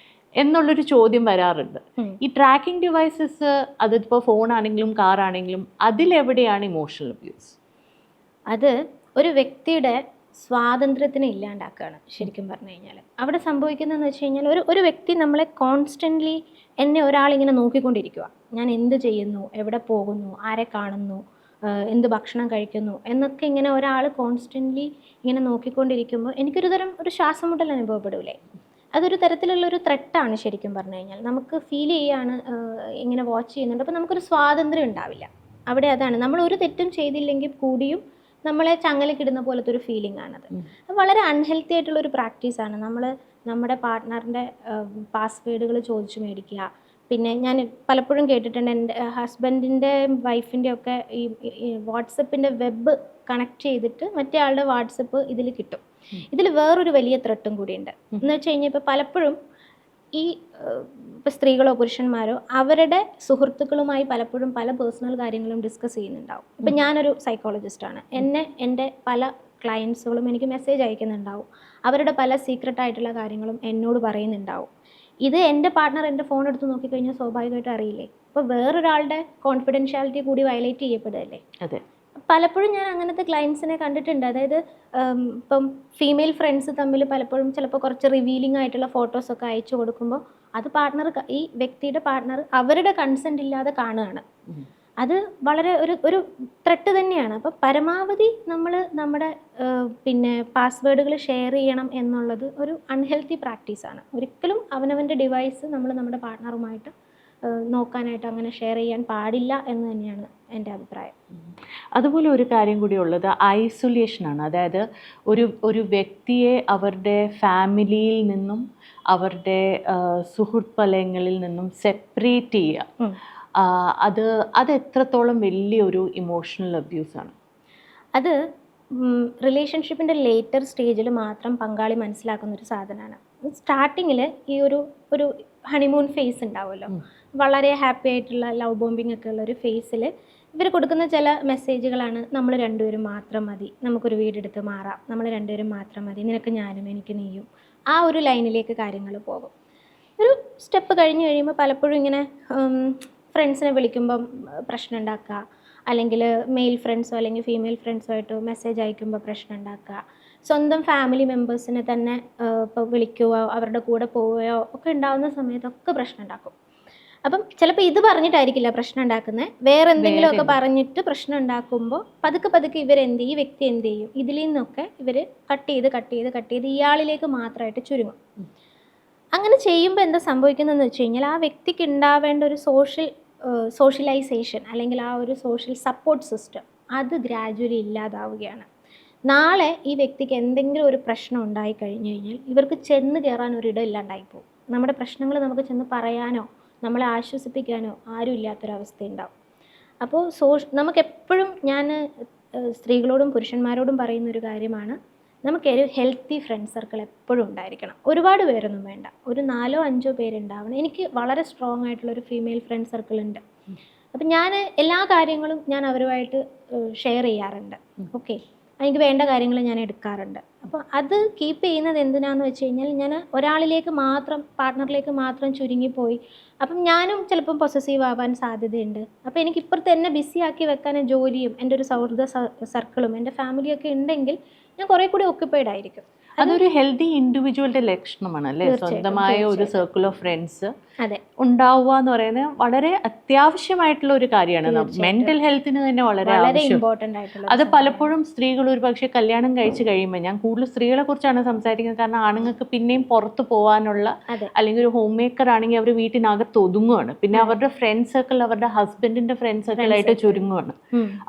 B: എന്നുള്ളൊരു ചോദ്യം വരാറുണ്ട്. ഈ ട്രാക്കിംഗ് ഡിവൈസസ്, അതിപ്പോൾ ഫോണാണെങ്കിലും കാറാണെങ്കിലും, അതിലെവിടെയാണ് ഇമോഷണൽ അബ്യൂസ്?
A: അത് ഒരു വ്യക്തിയുടെ സ്വാതന്ത്ര്യത്തിനെ ഇല്ലാണ്ടാക്കുകയാണ് ശരിക്കും പറഞ്ഞു കഴിഞ്ഞാൽ. അവിടെ സംഭവിക്കുന്നതെന്ന് വെച്ച് കഴിഞ്ഞാൽ ഒരു വ്യക്തി നമ്മളെ കോൺസ്റ്റൻ്റ്ലി, എന്നെ ഒരാളിങ്ങനെ നോക്കിക്കൊണ്ടിരിക്കുക, ഞാൻ എന്ത് ചെയ്യുന്നു, എവിടെ പോകുന്നു, ആരെ കാണുന്നു, എന്ത് ഭക്ഷണം കഴിക്കുന്നു എന്നൊക്കെ ഇങ്ങനെ ഒരാൾ കോൺസ്റ്റൻ്റ്ലി ഇങ്ങനെ നോക്കിക്കൊണ്ടിരിക്കുമ്പോൾ എനിക്കൊരു തരം ഒരു ശ്വാസം മുട്ടൽ അനുഭവപ്പെടില്ലേ? അതൊരു തരത്തിലുള്ളൊരു ത്രെട്ടാണ് ശരിക്കും പറഞ്ഞു കഴിഞ്ഞാൽ. നമുക്ക് ഫീൽ ചെയ്യാണ് ഇങ്ങനെ വാച്ച് ചെയ്യുന്നുണ്ട്. അപ്പോൾ നമുക്കൊരു സ്വാതന്ത്ര്യം ഉണ്ടാവില്ല അവിടെ. അതാണ്, നമ്മൾ ഒരു തെറ്റും ചെയ്തില്ലെങ്കിൽ കൂടിയും നമ്മളെ ചങ്ങലക്കിടുന്ന പോലത്തെ ഒരു ഫീലിംഗ് ആണത്. അത് വളരെ അൺഹെൽത്തി ആയിട്ടുള്ളൊരു പ്രാക്ടീസാണ്. നമ്മൾ നമ്മുടെ പാർട്ട്ണറിൻ്റെ പാസ്വേഡുകൾ ചോദിച്ചു മേടിക്കുക. പിന്നെ ഞാൻ പലപ്പോഴും കേട്ടിട്ടുണ്ട്, എൻ്റെ ഹസ്ബൻഡിൻ്റെ വൈഫിൻ്റെ ഒക്കെ ഈ വാട്സപ്പിൻ്റെ വെബ് കണക്ട് ചെയ്തിട്ട് മറ്റേ ആളുടെ വാട്സപ്പ് ഇതിൽ കിട്ടും. ഇതിൽ വേറൊരു വലിയ ത്രെട്ടും കൂടിയുണ്ട്. എന്ന് വെച്ച് കഴിഞ്ഞാൽ ഇപ്പോൾ പലപ്പോഴും ഈ ഇപ്പോൾ സ്ത്രീകളോ പുരുഷന്മാരോ അവരുടെ സുഹൃത്തുക്കളുമായി പലപ്പോഴും പല പേഴ്സണൽ കാര്യങ്ങളും ഡിസ്കസ് ചെയ്യുന്നുണ്ടാവും. ഇപ്പം ഞാനൊരു സൈക്കോളജിസ്റ്റാണ്, എൻ്റെ പല ക്ലയൻസുകളും എനിക്ക് മെസ്സേജ് അയക്കുന്നുണ്ടാവും, അവരുടെ പല സീക്രട്ടായിട്ടുള്ള കാര്യങ്ങളും എന്നോട് പറയുന്നുണ്ടാവും. ഇത് എൻ്റെ പാർട്ട്ണർ എൻ്റെ ഫോൺ എടുത്ത് നോക്കിക്കഴിഞ്ഞാൽ സ്വാഭാവികമായിട്ടും അറിയില്ലേ? അപ്പോൾ വേറൊരാളുടെ കോൺഫിഡൻഷ്യാലിറ്റി കൂടി വയലേറ്റ് ചെയ്യപ്പെടുകയല്ലേ?
B: അതെ.
A: പലപ്പോഴും ഞാൻ അങ്ങനത്തെ ക്ലയൻസിനെ കണ്ടിട്ടുണ്ട്. അതായത് ഇപ്പം ഫീമെയിൽ ഫ്രണ്ട്സ് തമ്മിൽ പലപ്പോഴും ചിലപ്പോൾ കുറച്ച് റിവീലിംഗ് ആയിട്ടുള്ള ഫോട്ടോസൊക്കെ അയച്ചു കൊടുക്കുമ്പോൾ അത് ഈ വ്യക്തിയുടെ പാർട്ട്ണർ അവരുടെ കൺസെൻ്റ് ഇല്ലാതെ കാണുകയാണ്. അത് വളരെ ഒരു ത്രെട്ട് തന്നെയാണ്. അപ്പോൾ പരമാവധി നമ്മൾ നമ്മുടെ പാസ്വേഡുകൾ ഷെയർ ചെയ്യണം എന്നുള്ളത് ഒരു അൺഹെൽത്തി പ്രാക്ടീസാണ്. ഒരിക്കലും അവനവൻ്റെ ഡിവൈസ് നമ്മൾ നമ്മുടെ പാർട്ട്ണറുമായിട്ട് നോക്കാനായിട്ട് അങ്ങനെ ഷെയർ ചെയ്യാൻ പാടില്ല എന്ന് തന്നെയാണ് എൻ്റെ അഭിപ്രായം.
B: അതുപോലെ ഒരു കാര്യം കൂടി ഉള്ളത് ഐസൊലേഷനാണ്. അതായത് ഒരു വ്യക്തിയെ അവരുടെ ഫാമിലിയിൽ നിന്നും അവരുടെ സുഹൃത്ത് വലയങ്ങളിൽ നിന്നും സെപ്പറേറ്റ് ചെയ്യുക, അത് എത്രത്തോളം വലിയൊരു ഇമോഷണൽ അബ്യൂസാണ്?
A: അത് റിലേഷൻഷിപ്പിൻ്റെ ലേറ്റർ സ്റ്റേജിൽ മാത്രം പങ്കാളി മനസ്സിലാക്കുന്നൊരു സാധനമാണ്. സ്റ്റാർട്ടിങ്ങിൽ ഈ ഒരു ഹണിമൂൺ ഫേസ് ഉണ്ടാവുമല്ലോ, വളരെ ഹാപ്പി ആയിട്ടുള്ള ലവ് ബോംബിംഗ് ഒക്കെ ഉള്ള ഒരു ഫേസിൽ ഇവർ കൊടുക്കുന്ന ചില മെസ്സേജുകളാണ് നമ്മൾ രണ്ടുപേരും മാത്രം മതി, നമുക്കൊരു വീടെടുത്ത് മാറാം, നമ്മൾ രണ്ടുപേരും മാത്രം മതി, നിനക്ക് ഞാനും എനിക്ക് നീയും, ആ ഒരു ലൈനിലേക്ക് കാര്യങ്ങൾ പോകും. ഒരു സ്റ്റെപ്പ് കഴിഞ്ഞ് കഴിയുമ്പോൾ പലപ്പോഴും ഇങ്ങനെ ഫ്രണ്ട്സിനെ വിളിക്കുമ്പം പ്രശ്നം ഉണ്ടാക്കുക, അല്ലെങ്കിൽ മെയിൽ ഫ്രണ്ട്സോ അല്ലെങ്കിൽ ഫീമെയിൽ ഫ്രണ്ട്സോ ആയിട്ട് മെസ്സേജ് അയക്കുമ്പോൾ പ്രശ്നം ഉണ്ടാക്കുക, സ്വന്തം ഫാമിലി മെമ്പേഴ്സിനെ തന്നെ ഇപ്പോൾ വിളിക്കുകയോ അവരുടെ കൂടെ പോവുകയോ ഒക്കെ ഉണ്ടാകുന്ന സമയത്തൊക്കെ പ്രശ്നം ഉണ്ടാക്കും. അപ്പം ചിലപ്പോൾ ഇത് പറഞ്ഞിട്ടായിരിക്കില്ല പ്രശ്നം ഉണ്ടാക്കുന്നത്, വേറെ എന്തെങ്കിലുമൊക്കെ പറഞ്ഞിട്ട് പ്രശ്നം ഉണ്ടാക്കുമ്പോൾ പതുക്കെ ഈ വ്യക്തി എന്ത് ചെയ്യും, ഇതിൽ നിന്നൊക്കെ ഇവർ കട്ട് ചെയ്ത് ഇയാളിലേക്ക് മാത്രമായിട്ട് ചുരുങ്ങും. അങ്ങനെ ചെയ്യുമ്പോൾ എന്താ സംഭവിക്കുന്നതെന്ന് വെച്ച് കഴിഞ്ഞാൽ ആ വ്യക്തിക്ക് ഉണ്ടാവേണ്ട ഒരു സോഷ്യലൈസേഷൻ അല്ലെങ്കിൽ ആ ഒരു സോഷ്യൽ സപ്പോർട്ട് സിസ്റ്റം അത് ഗ്രാജുവലി ഇല്ലാതാവുകയാണ്. നാളെ ഈ വ്യക്തിക്ക് എന്തെങ്കിലും ഒരു പ്രശ്നം ഉണ്ടായി കഴിഞ്ഞു കഴിഞ്ഞാൽ ഇവർക്ക് ചെന്ന് കയറാൻ ഒരിടം ഇല്ലാണ്ടായിപ്പോവും. നമ്മുടെ പ്രശ്നങ്ങൾ നമുക്ക് ചെന്ന് പറയാനോ നമ്മളെ ആശ്വസിപ്പിക്കാനോ ആരും ഇല്ലാത്തൊരവസ്ഥ ഉണ്ടാവും. അപ്പോൾ നമുക്കെപ്പോഴും ഞാൻ സ്ത്രീകളോടും പുരുഷന്മാരോടും പറയുന്നൊരു കാര്യമാണ്, നമുക്കൊരു ഹെൽത്തി ഫ്രണ്ട് സർക്കിൾ എപ്പോഴും ഉണ്ടായിരിക്കണം. ഒരുപാട് പേരൊന്നും വേണ്ട, ഒരു 4-5 പേരുണ്ടാവണം. എനിക്ക് വളരെ സ്ട്രോങ് ആയിട്ടുള്ളൊരു ഫീമെയിൽ ഫ്രണ്ട് സർക്കിൾ ഉണ്ട്. അപ്പം ഞാൻ എല്ലാ കാര്യങ്ങളും ഞാൻ അവരുമായിട്ട് ഷെയർ ചെയ്യാറുണ്ട്. ഓക്കെ, എനിക്ക് വേണ്ട കാര്യങ്ങൾ ഞാൻ എടുക്കാറുണ്ട്. അപ്പോൾ അത് കീപ്പ് ചെയ്യുന്നത് എന്തിനാന്ന് വെച്ച് കഴിഞ്ഞാൽ ഞാൻ ഒരാളിലേക്ക് മാത്രം പാർട്ട്ണറിലേക്ക് മാത്രം ചുരുങ്ങിപ്പോയി അപ്പം ഞാനും ചിലപ്പം പൊസസീവ് ആവാൻ സാധ്യതയുണ്ട്. അപ്പോൾ എനിക്ക് ഇപ്പുറത്ത് എന്നെ ബിസി ആക്കി വെക്കാൻ ജോലിയും എൻ്റെ ഒരു സൗഹൃദ സർക്കിളും എൻ്റെ ഫാമിലിയൊക്കെ ഉണ്ടെങ്കിൽ ഞാൻ കുറേ കൂടി ഒക്യുപ്പൈഡ് ആയിരിക്കും.
B: അതൊരു ഹെൽത്തി ഇൻഡിവിജ്വലിന്റെ ലക്ഷണമാണ് അല്ലേ? സ്വന്തമായ ഒരു സർക്കിൾ ഓഫ് ഫ്രണ്ട്സ് ഉണ്ടാവുക എന്ന് പറയുന്നത് വളരെ അത്യാവശ്യമായിട്ടുള്ള ഒരു കാര്യമാണ്. മെന്റൽ ഹെൽത്തിന് തന്നെ വളരെ
A: ഇമ്പോർട്ടൻ്റ് ആയിട്ടുള്ള
B: അത് പലപ്പോഴും സ്ത്രീകൾ ഒരു പക്ഷേ കല്യാണം കഴിച്ച് കഴിയുമ്പോൾ, ഞാൻ കൂടുതൽ സ്ത്രീകളെ കുറിച്ചാണ് സംസാരിക്കുന്നത്, കാരണം ആണുങ്ങൾക്ക് പിന്നെയും പുറത്ത് പോകാനുള്ള അല്ലെങ്കിൽ ഒരു ഹോം മേക്കർ ആണെങ്കിൽ അവർ വീട്ടിനകത്ത് ഒതുങ്ങുകയാണ്, പിന്നെ അവരുടെ ഫ്രണ്ട് സർക്കിൾ അവരുടെ ഹസ്ബൻഡിന്റെ ഫ്രണ്ട് സർക്കിളായിട്ട് ചുരുങ്ങുകയാണ്.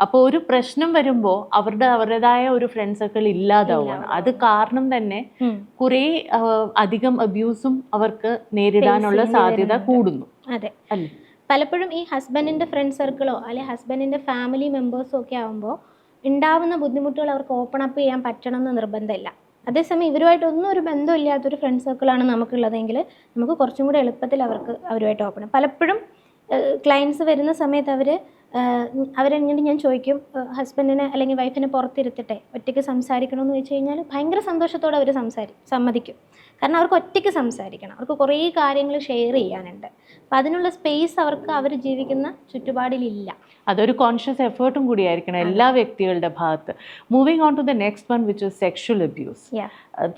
B: അപ്പോൾ ഒരു പ്രശ്നം വരുമ്പോൾ അവരുടേതായ ഒരു ഫ്രണ്ട് സർക്കിൾ ഇല്ലാതാവുകയാണ്. അത് കാരണം തന്നെ കുറെ അധികം അബ്യൂസും അവർക്ക് നേരിടാനുള്ള സാധ്യത കൂടുന്നു.
A: അതെ, പലപ്പോഴും ഈ ഹസ്ബൻഡിന്റെ ഫ്രണ്ട് സർക്കിളോ അല്ലെങ്കിൽ ഹസ്ബൻഡിന്റെ ഫാമിലി മെമ്പേഴ്സോ ഒക്കെ ആകുമ്പോൾ ഉണ്ടാവുന്ന ബുദ്ധിമുട്ടുകൾ അവർക്ക് ഓപ്പൺ അപ്പ് ചെയ്യാൻ പറ്റണം എന്ന് നിർബന്ധമില്ല. അതേസമയം ഇവരുമായിട്ടൊന്നും ഒരു ബന്ധമില്ലാത്തൊരു ഫ്രണ്ട് സർക്കിളാണ് നമുക്കുള്ളതെങ്കിൽ നമുക്ക് കുറച്ചും കൂടി എളുപ്പത്തിൽ അവരുമായിട്ട് ഓപ്പൺ. പലപ്പോഴും ക്ലയൻസ് വരുന്ന സമയത്ത് അവരെങ്ങനെ ഞാൻ ചോദിക്കും, ഹസ്ബൻഡിനെ അല്ലെങ്കിൽ വൈഫിനെ പുറത്തിരുത്തിട്ടെ ഒറ്റയ്ക്ക് സംസാരിക്കണമെന്ന് വെച്ച് കഴിഞ്ഞാൽ ഭയങ്കര സന്തോഷത്തോടെ അവർ സമ്മതിക്കും. കാരണം അവർക്ക് ഒറ്റയ്ക്ക് സംസാരിക്കണം, അവർക്ക് കുറേ കാര്യങ്ങൾ ഷെയർ ചെയ്യാനുണ്ട്. അപ്പം അതിനുള്ള സ്പേസ് അവർ ജീവിക്കുന്ന ചുറ്റുപാടിലില്ല.
B: അതൊരു കോൺഷ്യസ് എഫേർട്ടും കൂടിയായിരിക്കണം എല്ലാ വ്യക്തികളുടെ ഭാഗത്ത്. Moving on to the next one, which is sexual abuse.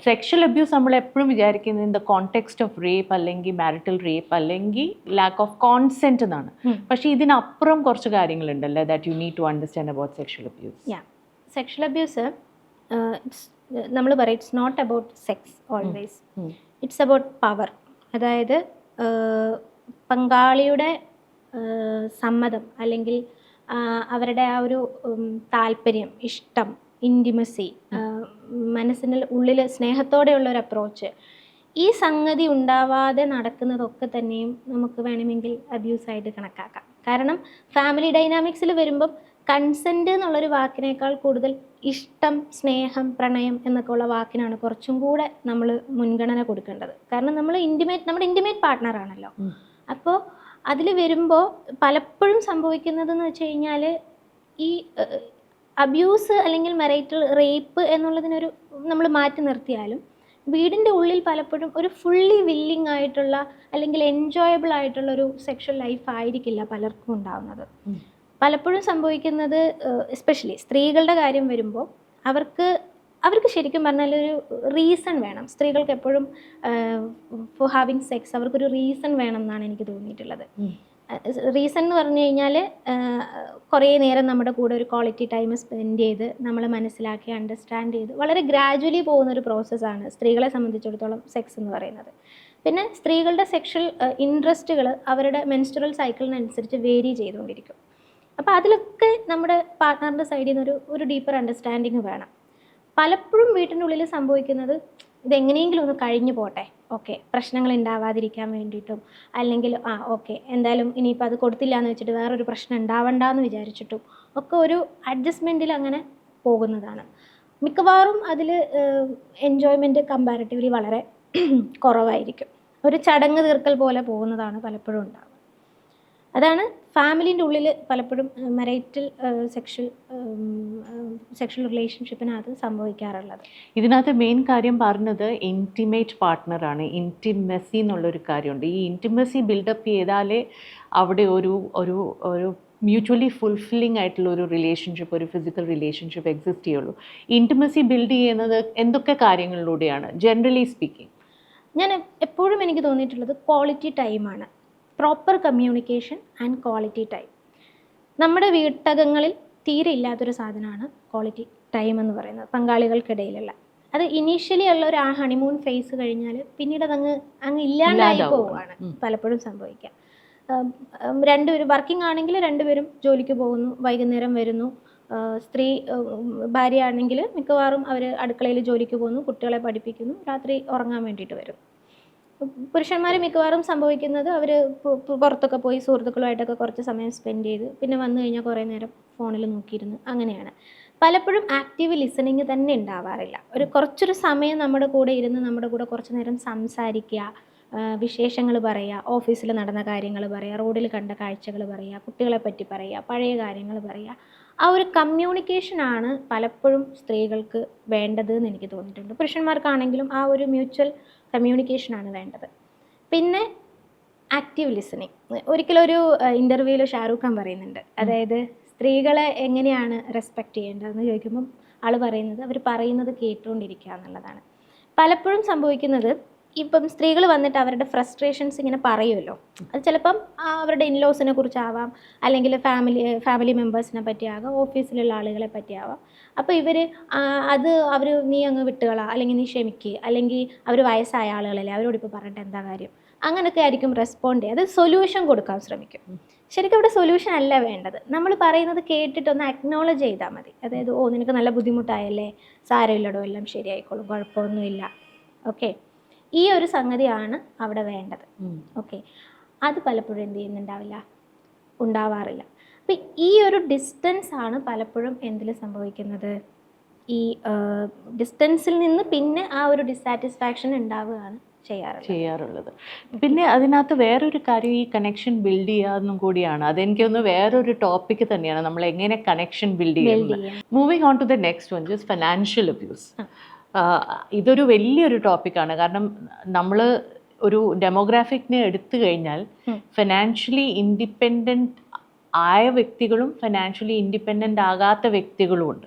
B: Sexual abuse നമ്മൾ എപ്പോഴും വിചാരിക്കുന്നത് in the context of rape അല്ലെങ്കിൽ മാരിറ്റൽ റേപ്പ് അല്ലെങ്കിൽ ലാക്ക് ഓഫ് കോൺസെന്റ് എന്നാണ്. പക്ഷേ ഇതിനപ്പുറം കുറച്ച് കാര്യങ്ങളുണ്ടല്ലേ that you need to understand about sexual abuse.
A: Sexual abuse നമ്മൾ പറയും it's not about sex always, it's about power. അതായത് പങ്കാളിയുടെ സമ്മതം അല്ലെങ്കിൽ അവരുടെ ആ ഒരു താല്പര്യം, ഇഷ്ടം, ഇൻറ്റിമസി, മനസ്സിന് ഉള്ളിൽ സ്നേഹത്തോടെയുള്ള ഒരു അപ്രോച്ച്, ഈ സംഗതി ഉണ്ടാവാതെ നടക്കുന്നതൊക്കെ തന്നെയും നമുക്ക് വേണമെങ്കിൽ അബ്യൂസായിട്ട് കണക്കാക്കാം. കാരണം ഫാമിലി ഡൈനാമിക്സിൽ വരുമ്പം കൺസെൻറ്റ് എന്നുള്ളൊരു വാക്കിനേക്കാൾ കൂടുതൽ ഇഷ്ടം, സ്നേഹം, പ്രണയം എന്നൊക്കെ ഉള്ള വാക്കിനാണ് കുറച്ചും കൂടെ നമ്മൾ മുൻഗണന കൊടുക്കേണ്ടത്. കാരണം നമ്മുടെ ഇൻറ്റിമേറ്റ് പാർട്ട്ണറാണല്ലോ. അപ്പോൾ അതിൽ വരുമ്പോൾ പലപ്പോഴും സംഭവിക്കുന്നതെന്ന് വെച്ച് കഴിഞ്ഞാൽ ഈ അബ്യൂസ് അല്ലെങ്കിൽ മറൈറ്റൽ റേപ്പ് എന്നുള്ളതിനൊരു നമ്മൾ മാറ്റി നിർത്തിയാലും വീടിൻ്റെ ഉള്ളിൽ പലപ്പോഴും ഒരു ഫുള്ളി വില്ലിങ് ആയിട്ടുള്ള അല്ലെങ്കിൽ എൻജോയബിൾ ആയിട്ടുള്ള ഒരു സെക്ഷൽ ലൈഫ് ആയിരിക്കില്ല പലർക്കും ഉണ്ടാവുന്നത്. പലപ്പോഴും സംഭവിക്കുന്നത് എസ്പെഷ്യലി സ്ത്രീകളുടെ കാര്യം വരുമ്പോൾ അവർക്ക് ശരിക്കും പറഞ്ഞാൽ ഒരു റീസൺ വേണം. സ്ത്രീകൾക്ക് എപ്പോഴും ഫോർ ഹാവിങ് സെക്സ് അവർക്കൊരു റീസൺ വേണം എന്നാണ് എനിക്ക് തോന്നിയിട്ടുള്ളത്. റീസൺ എന്ന് പറഞ്ഞു കഴിഞ്ഞാൽ കുറേ നേരം നമ്മുടെ കൂടെ ഒരു ക്വാളിറ്റി ടൈം സ്പെൻഡ് ചെയ്ത് നമ്മളെ മനസ്സിലാക്കി അണ്ടർസ്റ്റാൻഡ് ചെയ്ത് വളരെ ഗ്രാജുവലി പോകുന്നൊരു പ്രോസസ്സാണ് സ്ത്രീകളെ സംബന്ധിച്ചിടത്തോളം സെക്സ് എന്ന് പറയുന്നത്. പിന്നെ സ്ത്രീകളുടെ സെക്ഷൽ ഇൻട്രസ്റ്റുകൾ അവരുടെ മെൻസ്ട്രൽ സൈക്കിളിനനുസരിച്ച് വേരി ചെയ്തുകൊണ്ടിരിക്കും. അപ്പോൾ അതിലൊക്കെ നമ്മുടെ പാർട്ട്ണറിൻ്റെ സൈഡിൽ നിന്ന് ഒരു ഡീപ്പർ അണ്ടർസ്റ്റാൻഡിങ് വേണം. പലപ്പോഴും വീട്ടിനുള്ളിൽ സംഭവിക്കുന്നത് ഇതെങ്ങനെയെങ്കിലും ഒന്ന് കഴിഞ്ഞു പോട്ടെ, ഓക്കെ, പ്രശ്നങ്ങൾ ഉണ്ടാവാതിരിക്കാൻ വേണ്ടിയിട്ടും, അല്ലെങ്കിൽ ഓക്കെ എന്തായാലും ഇനിയിപ്പോൾ അത് കൊടുത്തില്ല എന്ന് വെച്ചിട്ട് വേറൊരു പ്രശ്നം ഉണ്ടാവണ്ടെന്ന് വിചാരിച്ചിട്ടും ഒക്കെ ഒരു അഡ്ജസ്റ്റ്മെൻറ്റിൽ അങ്ങനെ പോകുന്നതാണ്. മിക്കവാറും അതിൽ എൻജോയ്മെൻറ്റ് കമ്പാരിറ്റീവ്ലി വളരെ കുറവായിരിക്കും. ഒരു ചടങ്ങ് തീർക്കൽ പോലെ പോകുന്നതാണ് പലപ്പോഴും ഉണ്ടാകുന്നത്. അതാണ് ഫാമിലിൻ്റെ ഉള്ളിൽ പലപ്പോഴും മരൈറ്റൽ സെക്ഷൽ റിലേഷൻഷിപ്പിനകത്ത് സംഭവിക്കാറുള്ളത്.
B: ഇതിനകത്ത് മെയിൻ കാര്യം പറഞ്ഞത് ഇൻറ്റിമേറ്റ് പാർട്ട്ണറാണ്, ഇൻറ്റിമസി എന്നുള്ളൊരു കാര്യമുണ്ട്. ഈ ഇൻറ്റിമസി ബിൽഡപ്പ് ചെയ്താലേ അവിടെ ഒരു ഒരു ഒരു മ്യൂച്വലി ഫുൾഫില്ലിംഗ് ആയിട്ടുള്ള ഒരു റിലേഷൻഷിപ്പ്, ഒരു ഫിസിക്കൽ റിലേഷൻഷിപ്പ് എക്സിസ്റ്റ് ചെയ്യുള്ളൂ. ഇൻറ്റിമസി ബിൽഡ് ചെയ്യുന്നത് എന്തൊക്കെ കാര്യങ്ങളിലൂടെയാണ് ജനറലി സ്പീക്കിംഗ്?
A: ഞാൻ എപ്പോഴും എനിക്ക് തോന്നിയിട്ടുള്ളത് ക്വാളിറ്റി ടൈമാണ്. Proper communication and quality time. നമ്മുടെ വീട്ടകങ്ങളിൽ തീരെ ഇല്ലാത്തൊരു സാധനമാണ് ക്വാളിറ്റി ടൈം എന്ന് പറയുന്നത്, പങ്കാളികൾക്കിടയിലുള്ള. അത് ഇനീഷ്യലി ഉള്ള ഒരു ഹണിമൂൺ ഫേസ് കഴിഞ്ഞാൽ പിന്നീട് അങ്ങ് ഇല്ലാണ്ടായി പോവുകയാണ് പലപ്പോഴും സംഭവിക്കുക. രണ്ടുപേരും വർക്കിംഗ് ആണെങ്കിൽ രണ്ടുപേരും ജോലിക്ക് പോകുന്നു, വൈകുന്നേരം വരുന്നു. ഭാര്യ ആണെങ്കിൽ മിക്കവാറും അവർ അടുക്കളയിൽ ജോലിക്ക് പോകുന്നു, കുട്ടികളെ പഠിപ്പിക്കുന്നു, രാത്രി ഉറങ്ങാൻ വേണ്ടിയിട്ട് വരും. പുരുഷന്മാർ മിക്കവാറും സംഭവിക്കുന്നത് അവർ പുറത്തൊക്കെ പോയി സുഹൃത്തുക്കളുമായിട്ടൊക്കെ കുറച്ച് സമയം സ്പെൻഡ് ചെയ്ത് പിന്നെ വന്നു കഴിഞ്ഞാൽ കുറേ നേരം ഫോണിൽ നോക്കിയിരുന്നു, അങ്ങനെയാണ്. പലപ്പോഴും ആക്റ്റീവ് ലിസണിങ് തന്നെ ഉണ്ടാവാറില്ല. കുറച്ചൊരു സമയം നമ്മുടെ കൂടെ ഇരുന്ന് നമ്മുടെ കൂടെ കുറച്ച് നേരം സംസാരിക്കുക, വിശേഷങ്ങൾ പറയുക, ഓഫീസിൽ നടന്ന കാര്യങ്ങൾ പറയുക, റോഡിൽ കണ്ട കാഴ്ചകൾ പറയുക, കുട്ടികളെ പറ്റി പറയുക, പഴയ കാര്യങ്ങൾ പറയുക. ആ ഒരു കമ്മ്യൂണിക്കേഷനാണ് പലപ്പോഴും സ്ത്രീകൾക്ക് വേണ്ടത് എന്ന് എനിക്ക് തോന്നിയിട്ടുണ്ട്. പുരുഷന്മാർക്കാണെങ്കിലും ആ ഒരു മ്യൂച്വൽ കമ്മ്യൂണിക്കേഷനാണ് വേണ്ടത്. പിന്നെ ആക്റ്റീവ് ലിസണിങ്. ഒരിക്കലൊരു ഇൻ്റർവ്യൂവിൽ ഷാരൂഖ് ഖാൻ പറയുന്നുണ്ട്, അതായത് സ്ത്രീകളെ എങ്ങനെയാണ് റെസ്പെക്റ്റ് ചെയ്യേണ്ടതെന്ന് ചോദിക്കുമ്പം ആൾ പറയുന്നത് അവർ പറയുന്നത് കേട്ടുകൊണ്ടിരിക്കുക എന്നുള്ളതാണ്. പലപ്പോഴും സംഭവിക്കുന്നത് ഇപ്പം സ്ത്രീകൾ വന്നിട്ട് അവരുടെ ഫ്രസ്ട്രേഷൻസ് ഇങ്ങനെ പറയുമല്ലോ, അത് ചിലപ്പം അവരുടെ ഇൻലോസിനെ കുറിച്ചാവാം, അല്ലെങ്കിൽ ഫാമിലി മെമ്പേഴ്സിനെ പറ്റിയാകാം, ഓഫീസിലുള്ള ആളുകളെ പറ്റിയാവാം. അപ്പോൾ അവർ നീ അങ്ങ് വിട്ടുകളാ, അല്ലെങ്കിൽ നീ ക്ഷമിക്കുക, അല്ലെങ്കിൽ അവർ വയസ്സായ ആളുകളല്ലേ അവരോടിപ്പോൾ പറഞ്ഞിട്ട് എന്താ കാര്യം, അങ്ങനെയൊക്കെ ആയിരിക്കും റെസ്പോണ്ട് ചെയ്യുക. അത് സൊല്യൂഷൻ കൊടുക്കാൻ ശ്രമിക്കും. ശരിക്കും അവിടെ സൊല്യൂഷൻ അല്ല വേണ്ടത്. നമ്മൾ പറയുന്നത് കേട്ടിട്ടൊന്ന് അക്നോളജ് ചെയ്താൽ മതി. അതായത് നിനക്ക് നല്ല ബുദ്ധിമുട്ടായല്ലേ, സാരമില്ലടോ, എല്ലാം ശരിയായിക്കോളും, കുഴപ്പമൊന്നുമില്ല, ഓക്കെ, ഈ ഒരു സംഗതിയാണ് അവിടെ വേണ്ടത്. ഓക്കെ, അത് പലപ്പോഴും എന്ത് ഉണ്ടാവാറില്ല. അപ്പം ഈ ഒരു ഡിസ്റ്റൻസ് ആണ് പലപ്പോഴും എന്തിൽ സംഭവിക്കുന്നത്, ഈ ഡിസ്റ്റൻസിൽ നിന്ന് പിന്നെ ആ ഒരു ഡിസാറ്റിസ്ഫാക്ഷൻ ഉണ്ടാവുകയാണ് ചെയ്യാറുള്ളത്.
B: പിന്നെ അതിനകത്ത് വേറൊരു കാര്യം ഈ കണക്ഷൻ ബിൽഡ് ചെയ്യാന്നും കൂടിയാണ്. അതെനിക്കൊന്ന് വേറൊരു ടോപ്പിക് തന്നെയാണ്, നമ്മൾ എങ്ങനെ കണക്ഷൻ ബിൽഡ് ചെയ്യുന്നത്. Moving on to the next one, just financial abuse. ഇതൊരു വലിയൊരു ടോപ്പിക്കാണ്. കാരണം നമ്മൾ ഒരു ഡെമോഗ്രാഫിക്കിനെ എടുത്തു കഴിഞ്ഞാൽ ഫിനാൻഷ്യലി ഇൻഡിപെൻഡൻറ്റ് ആയ വ്യക്തികളും ഫിനാൻഷ്യലി ഇൻഡിപെൻഡൻ്റ് ആകാത്ത വ്യക്തികളും ഉണ്ട്.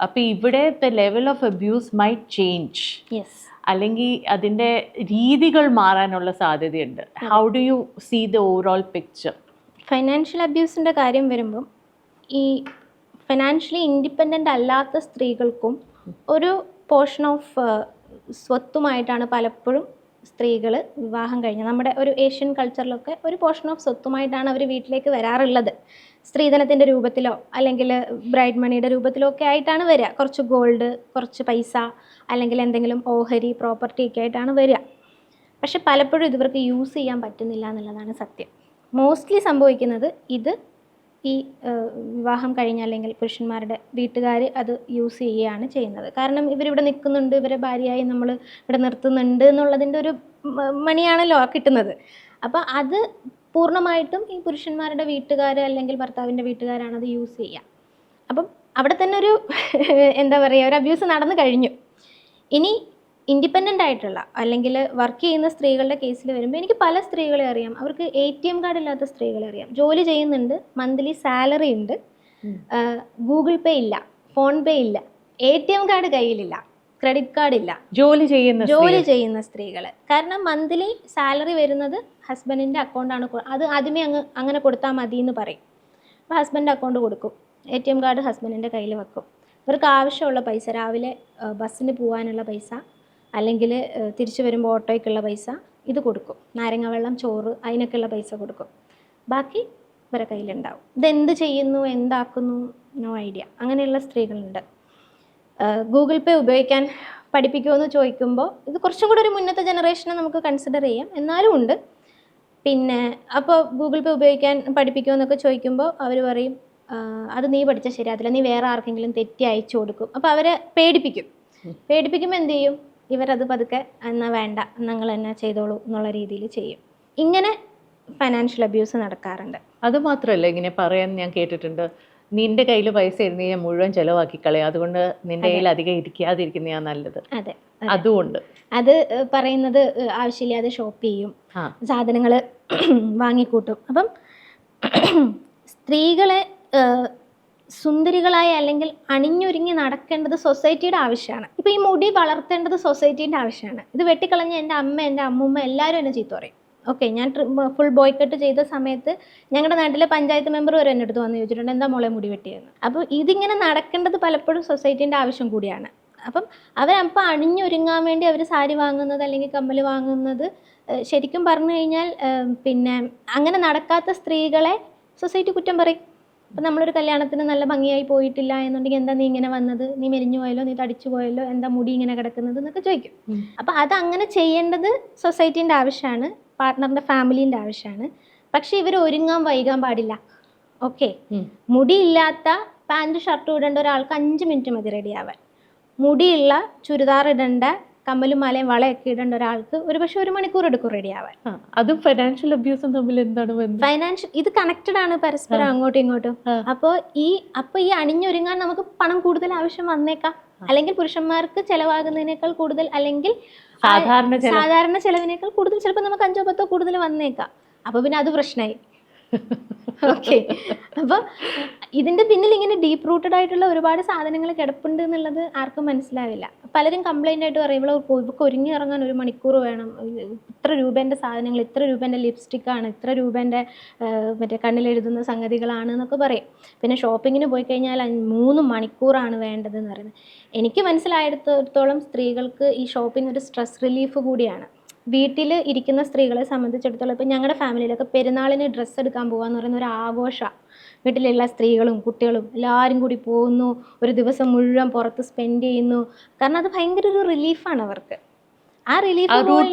B: അപ്പോൾ ഇവിടെ the level of abuse might change, അല്ലെങ്കിൽ അതിൻ്റെ രീതികൾ മാറാനുള്ള സാധ്യതയുണ്ട്. How do you see the overall picture?
A: Financial അബ്യൂസിൻ്റെ കാര്യം വരുമ്പം ഈ ഫിനാൻഷ്യലി ഇൻഡിപെൻഡൻ്റ് അല്ലാത്ത സ്ത്രീകൾക്കും ഒരു പോർഷൻ ഓഫ് സ്വത്തുമായിട്ടാണ് പലപ്പോഴും സ്ത്രീകൾ വിവാഹം കഴിഞ്ഞ്, നമ്മുടെ ഒരു ഏഷ്യൻ കൾച്ചറിലൊക്കെ ഒരു പോർഷൻ ഓഫ് സ്വത്തുമായിട്ടാണ് അവർ വീട്ടിലേക്ക് വരാറുള്ളത്. സ്ത്രീധനത്തിൻ്റെ രൂപത്തിലോ അല്ലെങ്കിൽ ബ്രൈഡ് മണിയുടെ രൂപത്തിലോ ഒക്കെ ആയിട്ടാണ് വരിക. കുറച്ച് ഗോൾഡ്, കുറച്ച് പൈസ, അല്ലെങ്കിൽ എന്തെങ്കിലും ഓഹരി പ്രോപ്പർട്ടി ഒക്കെ ആയിട്ടാണ് വരിക. പക്ഷെ പലപ്പോഴും ഇവർക്ക് യൂസ് ചെയ്യാൻ പറ്റുന്നില്ല എന്നുള്ളതാണ് സത്യം. മോസ്റ്റ്ലി സംഭവിക്കുന്നത് ഈ വിവാഹം കഴിഞ്ഞ അല്ലെങ്കിൽ പുരുഷന്മാരുടെ വീട്ടുകാർ അത് യൂസ് ചെയ്യുകയാണ് ചെയ്യുന്നത്. കാരണം ഇവരിവിടെ നിൽക്കുന്നുണ്ട്, ഇവരെ ഭാര്യയായി നമ്മൾ ഇവിടെ നിർത്തുന്നുണ്ട് എന്നുള്ളതിൻ്റെ ഒരു മണിയാണല്ലോ കിട്ടുന്നത്. അപ്പോൾ അത് പൂർണ്ണമായിട്ടും ഈ പുരുഷന്മാരുടെ വീട്ടുകാർ അല്ലെങ്കിൽ ഭർത്താവിൻ്റെ വീട്ടുകാരാണ് അത് യൂസ് ചെയ്യുക. അപ്പം അവിടെ തന്നെ ഒരു എന്താ പറയുക, ഒരു അബ്യൂസ് നടന്നു കഴിഞ്ഞു. ഇനി ഇൻഡിപെൻഡൻ്റ് ആയിട്ടുള്ള അല്ലെങ്കിൽ വർക്ക് ചെയ്യുന്ന സ്ത്രീകളുടെ കേസിൽ വരുമ്പോൾ എനിക്ക് പല സ്ത്രീകളെ അറിയാം. അവർക്ക് ATM കാർഡ് ഇല്ലാത്ത സ്ത്രീകളെ അറിയാം. ജോലി ചെയ്യുന്നുണ്ട്, മന്ത്ലി സാലറി ഉണ്ട്, ഗൂഗിൾ പേ ഇല്ല, ഫോൺ പേ ഇല്ല, ATM കാർഡ് കയ്യിലില്ല, ക്രെഡിറ്റ് കാർഡ് ഇല്ല, ജോലി ചെയ്യുന്ന സ്ത്രീകൾ. കാരണം മന്ത്ലി സാലറി വരുന്നത് ഹസ്ബൻഡിൻ്റെ അക്കൗണ്ടാണ്. അത് ആദ്യമേ അങ്ങനെ കൊടുത്താൽ മതി എന്ന് പറയും. അപ്പോൾ ഹസ്ബൻഡ് അക്കൗണ്ട് കൊടുക്കും, ATM കാർഡ് ഹസ്ബൻഡിൻ്റെ കയ്യിൽ വെക്കും. ഇവർക്ക് ആവശ്യമുള്ള പൈസ, രാവിലെ ബസ്സിന് പോകാനുള്ള പൈസ, അല്ലെങ്കിൽ തിരിച്ചു വരുമ്പോൾ ഓട്ടോയ്ക്കുള്ള പൈസ ഇത് കൊടുക്കും. നാരങ്ങ വെള്ളം, ചോറ്, അതിനൊക്കെയുള്ള പൈസ കൊടുക്കും. ബാക്കി ഇവരെ കയ്യിലുണ്ടാവും. ഇതെന്ത് ചെയ്യുന്നു, എന്താക്കുന്നു, നോ ഐഡിയ. അങ്ങനെയുള്ള സ്ത്രീകളുണ്ട്. ഗൂഗിൾ പേ ഉപയോഗിക്കാൻ പഠിപ്പിക്കുമെന്ന് ചോദിക്കുമ്പോൾ ഇത് കുറച്ചും കൂടെ ഒരു മുന്നത്തെ ജനറേഷനെ നമുക്ക് കൺസിഡർ ചെയ്യാം, എന്നാലും ഉണ്ട്. പിന്നെ അപ്പോൾ ഗൂഗിൾ പേ ഉപയോഗിക്കാൻ പഠിപ്പിക്കുമെന്നൊക്കെ ചോദിക്കുമ്പോൾ അവർ പറയും അത് നീ പഠിച്ചാൽ ശരിയാകത്തില്ല, നീ വേറെ ആർക്കെങ്കിലും തെറ്റി അയച്ചു കൊടുക്കും. അപ്പോൾ അവരെ പേടിപ്പിക്കുമ്പോൾ എന്ത് ചെയ്യും, ഇവരത് പതുക്കെ എന്നാൽ വേണ്ട, നിങ്ങൾ തന്നെ ചെയ്തോളൂ എന്നുള്ള രീതിയിൽ ചെയ്യും. ഇങ്ങനെ ഫൈനാൻഷ്യൽ അബ്യൂസ് നടക്കാറുണ്ട്.
B: അതുമാത്രമല്ല, ഇങ്ങനെ പറയാൻ ഞാൻ കേട്ടിട്ടുണ്ട്, നിന്റെ കയ്യിൽ പൈസ ഇരുന്ന് ഞാൻ മുഴുവൻ ചിലവാക്കി കളയാം, അതുകൊണ്ട് നിന്റെ കയ്യിൽ അധികം ഇരിക്കാതിരിക്കുന്നതാണ് നല്ലത്.
A: അതെ,
B: അതുകൊണ്ട്
A: അത് പറയുന്നത് ആവശ്യമില്ലാതെ ഷോപ്പ് ചെയ്യും, സാധനങ്ങൾ വാങ്ങിക്കൂട്ടും. അപ്പം സ്ത്രീകളെ സുന്ദരികളായ അല്ലെങ്കിൽ അണിഞ്ഞൊരുങ്ങി നടക്കേണ്ടത് സൊസൈറ്റിയുടെ ആവശ്യമാണ്. ഇപ്പോൾ ഈ മുടി വളർത്തേണ്ടത് സൊസൈറ്റീൻ്റെ ആവശ്യമാണ്. ഇത് വെട്ടിക്കളഞ്ഞ എൻ്റെ അമ്മ, എൻ്റെ അമ്മൂമ്മ എല്ലാവരും എന്നെ ചീത്ത പറയും. ഓക്കെ, ഞാൻ ഫുൾ ബോയ്ക്കട്ട് ചെയ്ത സമയത്ത് ഞങ്ങളുടെ നാട്ടിലെ പഞ്ചായത്ത് മെമ്പർ വരെ എൻ്റെ അടുത്ത് വന്ന് ചോദിച്ചിട്ടുണ്ട്, എന്താ മോളെ മുടി വെട്ടിയെന്ന്. അപ്പോൾ ഇതിങ്ങനെ നടക്കേണ്ടത് പലപ്പോഴും സൊസൈറ്റീൻ്റെ ആവശ്യം കൂടിയാണ്. അപ്പം അവരപ്പോൾ അണിഞ്ഞൊരുങ്ങാൻ വേണ്ടി അവർ സാരി വാങ്ങുന്നത് അല്ലെങ്കിൽ കമ്മൽ വാങ്ങുന്നത്, ശരിക്കും പറഞ്ഞു കഴിഞ്ഞാൽ പിന്നെ അങ്ങനെ നടക്കാത്ത സ്ത്രീകളെ സൊസൈറ്റി കുറ്റം പറയും. അപ്പം നമ്മളൊരു കല്യാണത്തിന് നല്ല ഭംഗിയായി പോയിട്ടില്ല എന്നുണ്ടെങ്കിൽ എന്താ നീ ഇങ്ങനെ വന്നത്, നീ മെലിഞ്ഞു പോയല്ലോ, നീ തടിച്ചു പോയല്ലോ, എന്താ മുടി ഇങ്ങനെ കിടക്കുന്നത് എന്നൊക്കെ ചോദിക്കും. അപ്പം അതങ്ങനെ ചെയ്യേണ്ടത് സൊസൈറ്റീൻ്റെ ആവശ്യമാണ്, പാർട്ട്ണറിൻ്റെ ഫാമിലീൻ്റെ ആവശ്യമാണ്. പക്ഷേ ഇവർ ഒരുങ്ങാൻ വൈകാൻ പാടില്ല. ഓക്കെ, മുടിയില്ലാത്ത പാൻറ് ഷർട്ട് ഇടേണ്ട ഒരാൾക്ക് 5 മിനിറ്റ് മതി റെഡിയാവാൻ. മുടിയുള്ള ചുരിദാർ ഇടേണ്ട, കമ്മലും മാലയും വളയൊക്കെ ഇടേണ്ട ഒരാൾക്ക് ഒരുപക്ഷെ 1 മണിക്കൂർ എടുക്കും റെഡിയാവാൻ.
B: അതും ഫൈനാൻഷ്യൽ അബ്യൂസും തമ്മിൽ എന്താണ് ബന്ധം?
A: ഫൈനാൻഷ്യൽ ഇത് കണക്റ്റഡ് ആണ് പരസ്പരം, അങ്ങോട്ടും ഇങ്ങോട്ടും. അപ്പോൾ ഈ അണിഞ്ഞൊരുങ്ങാൻ നമുക്ക് പണം കൂടുതൽ ആവശ്യം വന്നേക്കാം, അല്ലെങ്കിൽ പുരുഷന്മാർക്ക് ചിലവാകുന്നതിനേക്കാൾ കൂടുതൽ, അല്ലെങ്കിൽ സാധാരണ ചിലവിനേക്കാൾ കൂടുതൽ ചിലപ്പോൾ നമുക്ക് 5 10 കൂടുതൽ വന്നേക്കാം. അപ്പോൾ പിന്നെ അത് പ്രശ്നമായി. ഓക്കെ, അപ്പോൾ ഇതിൻ്റെ പിന്നിൽ ഇങ്ങനെ ഡീപ്പ് റൂട്ടഡ് ആയിട്ടുള്ള ഒരുപാട് സാധനങ്ങൾ കിടപ്പുണ്ട് എന്നുള്ളത് ആർക്കും മനസ്സിലാവില്ല. പലരും കംപ്ലൈൻ്റ് ആയിട്ട് പറയും, ഇവർക്ക് ഒരുങ്ങി ഇറങ്ങാൻ 1 മണിക്കൂർ വേണം, ഇത്ര രൂപേൻ്റെ സാധനങ്ങൾ, ഇത്ര രൂപേൻ്റെ ലിപ്സ്റ്റിക്കാണ്, ഇത്ര രൂപേൻ്റെ മറ്റേ കണ്ണിലെഴുതുന്ന സംഗതികളാണ് എന്നൊക്കെ പറയും. പിന്നെ ഷോപ്പിങ്ങിന് പോയി കഴിഞ്ഞാൽ 3 മണിക്കൂറാണ് വേണ്ടതെന്ന് പറയുന്നത്. എനിക്ക് മനസ്സിലായിടത്തോളം സ്ത്രീകൾക്ക് ഈ ഷോപ്പിംഗ് ഒരു സ്ട്രെസ് റിലീഫ് കൂടിയാണ്. വീട്ടിൽ ഇരിക്കുന്ന സ്ത്രീകളെ സംബന്ധിച്ചിടത്തോളം ഇപ്പം ഞങ്ങളുടെ ഫാമിലിയിലൊക്കെ പെരുന്നാളിന് ഡ്രസ്സ് എടുക്കാൻ പോകാമെന്ന് പറയുന്ന ഒരു ആഘോഷമാണ്. വീട്ടിലുള്ള സ്ത്രീകളും കുട്ടികളും എല്ലാവരും കൂടി പോകുന്നു, ഒരു ദിവസം മുഴുവൻ പുറത്ത് സ്പെൻഡ് ചെയ്യുന്നു. കാരണം അത് ഭയങ്കര ഒരു റിലീഫാണ് അവർക്ക്. ആ റിലീഫ്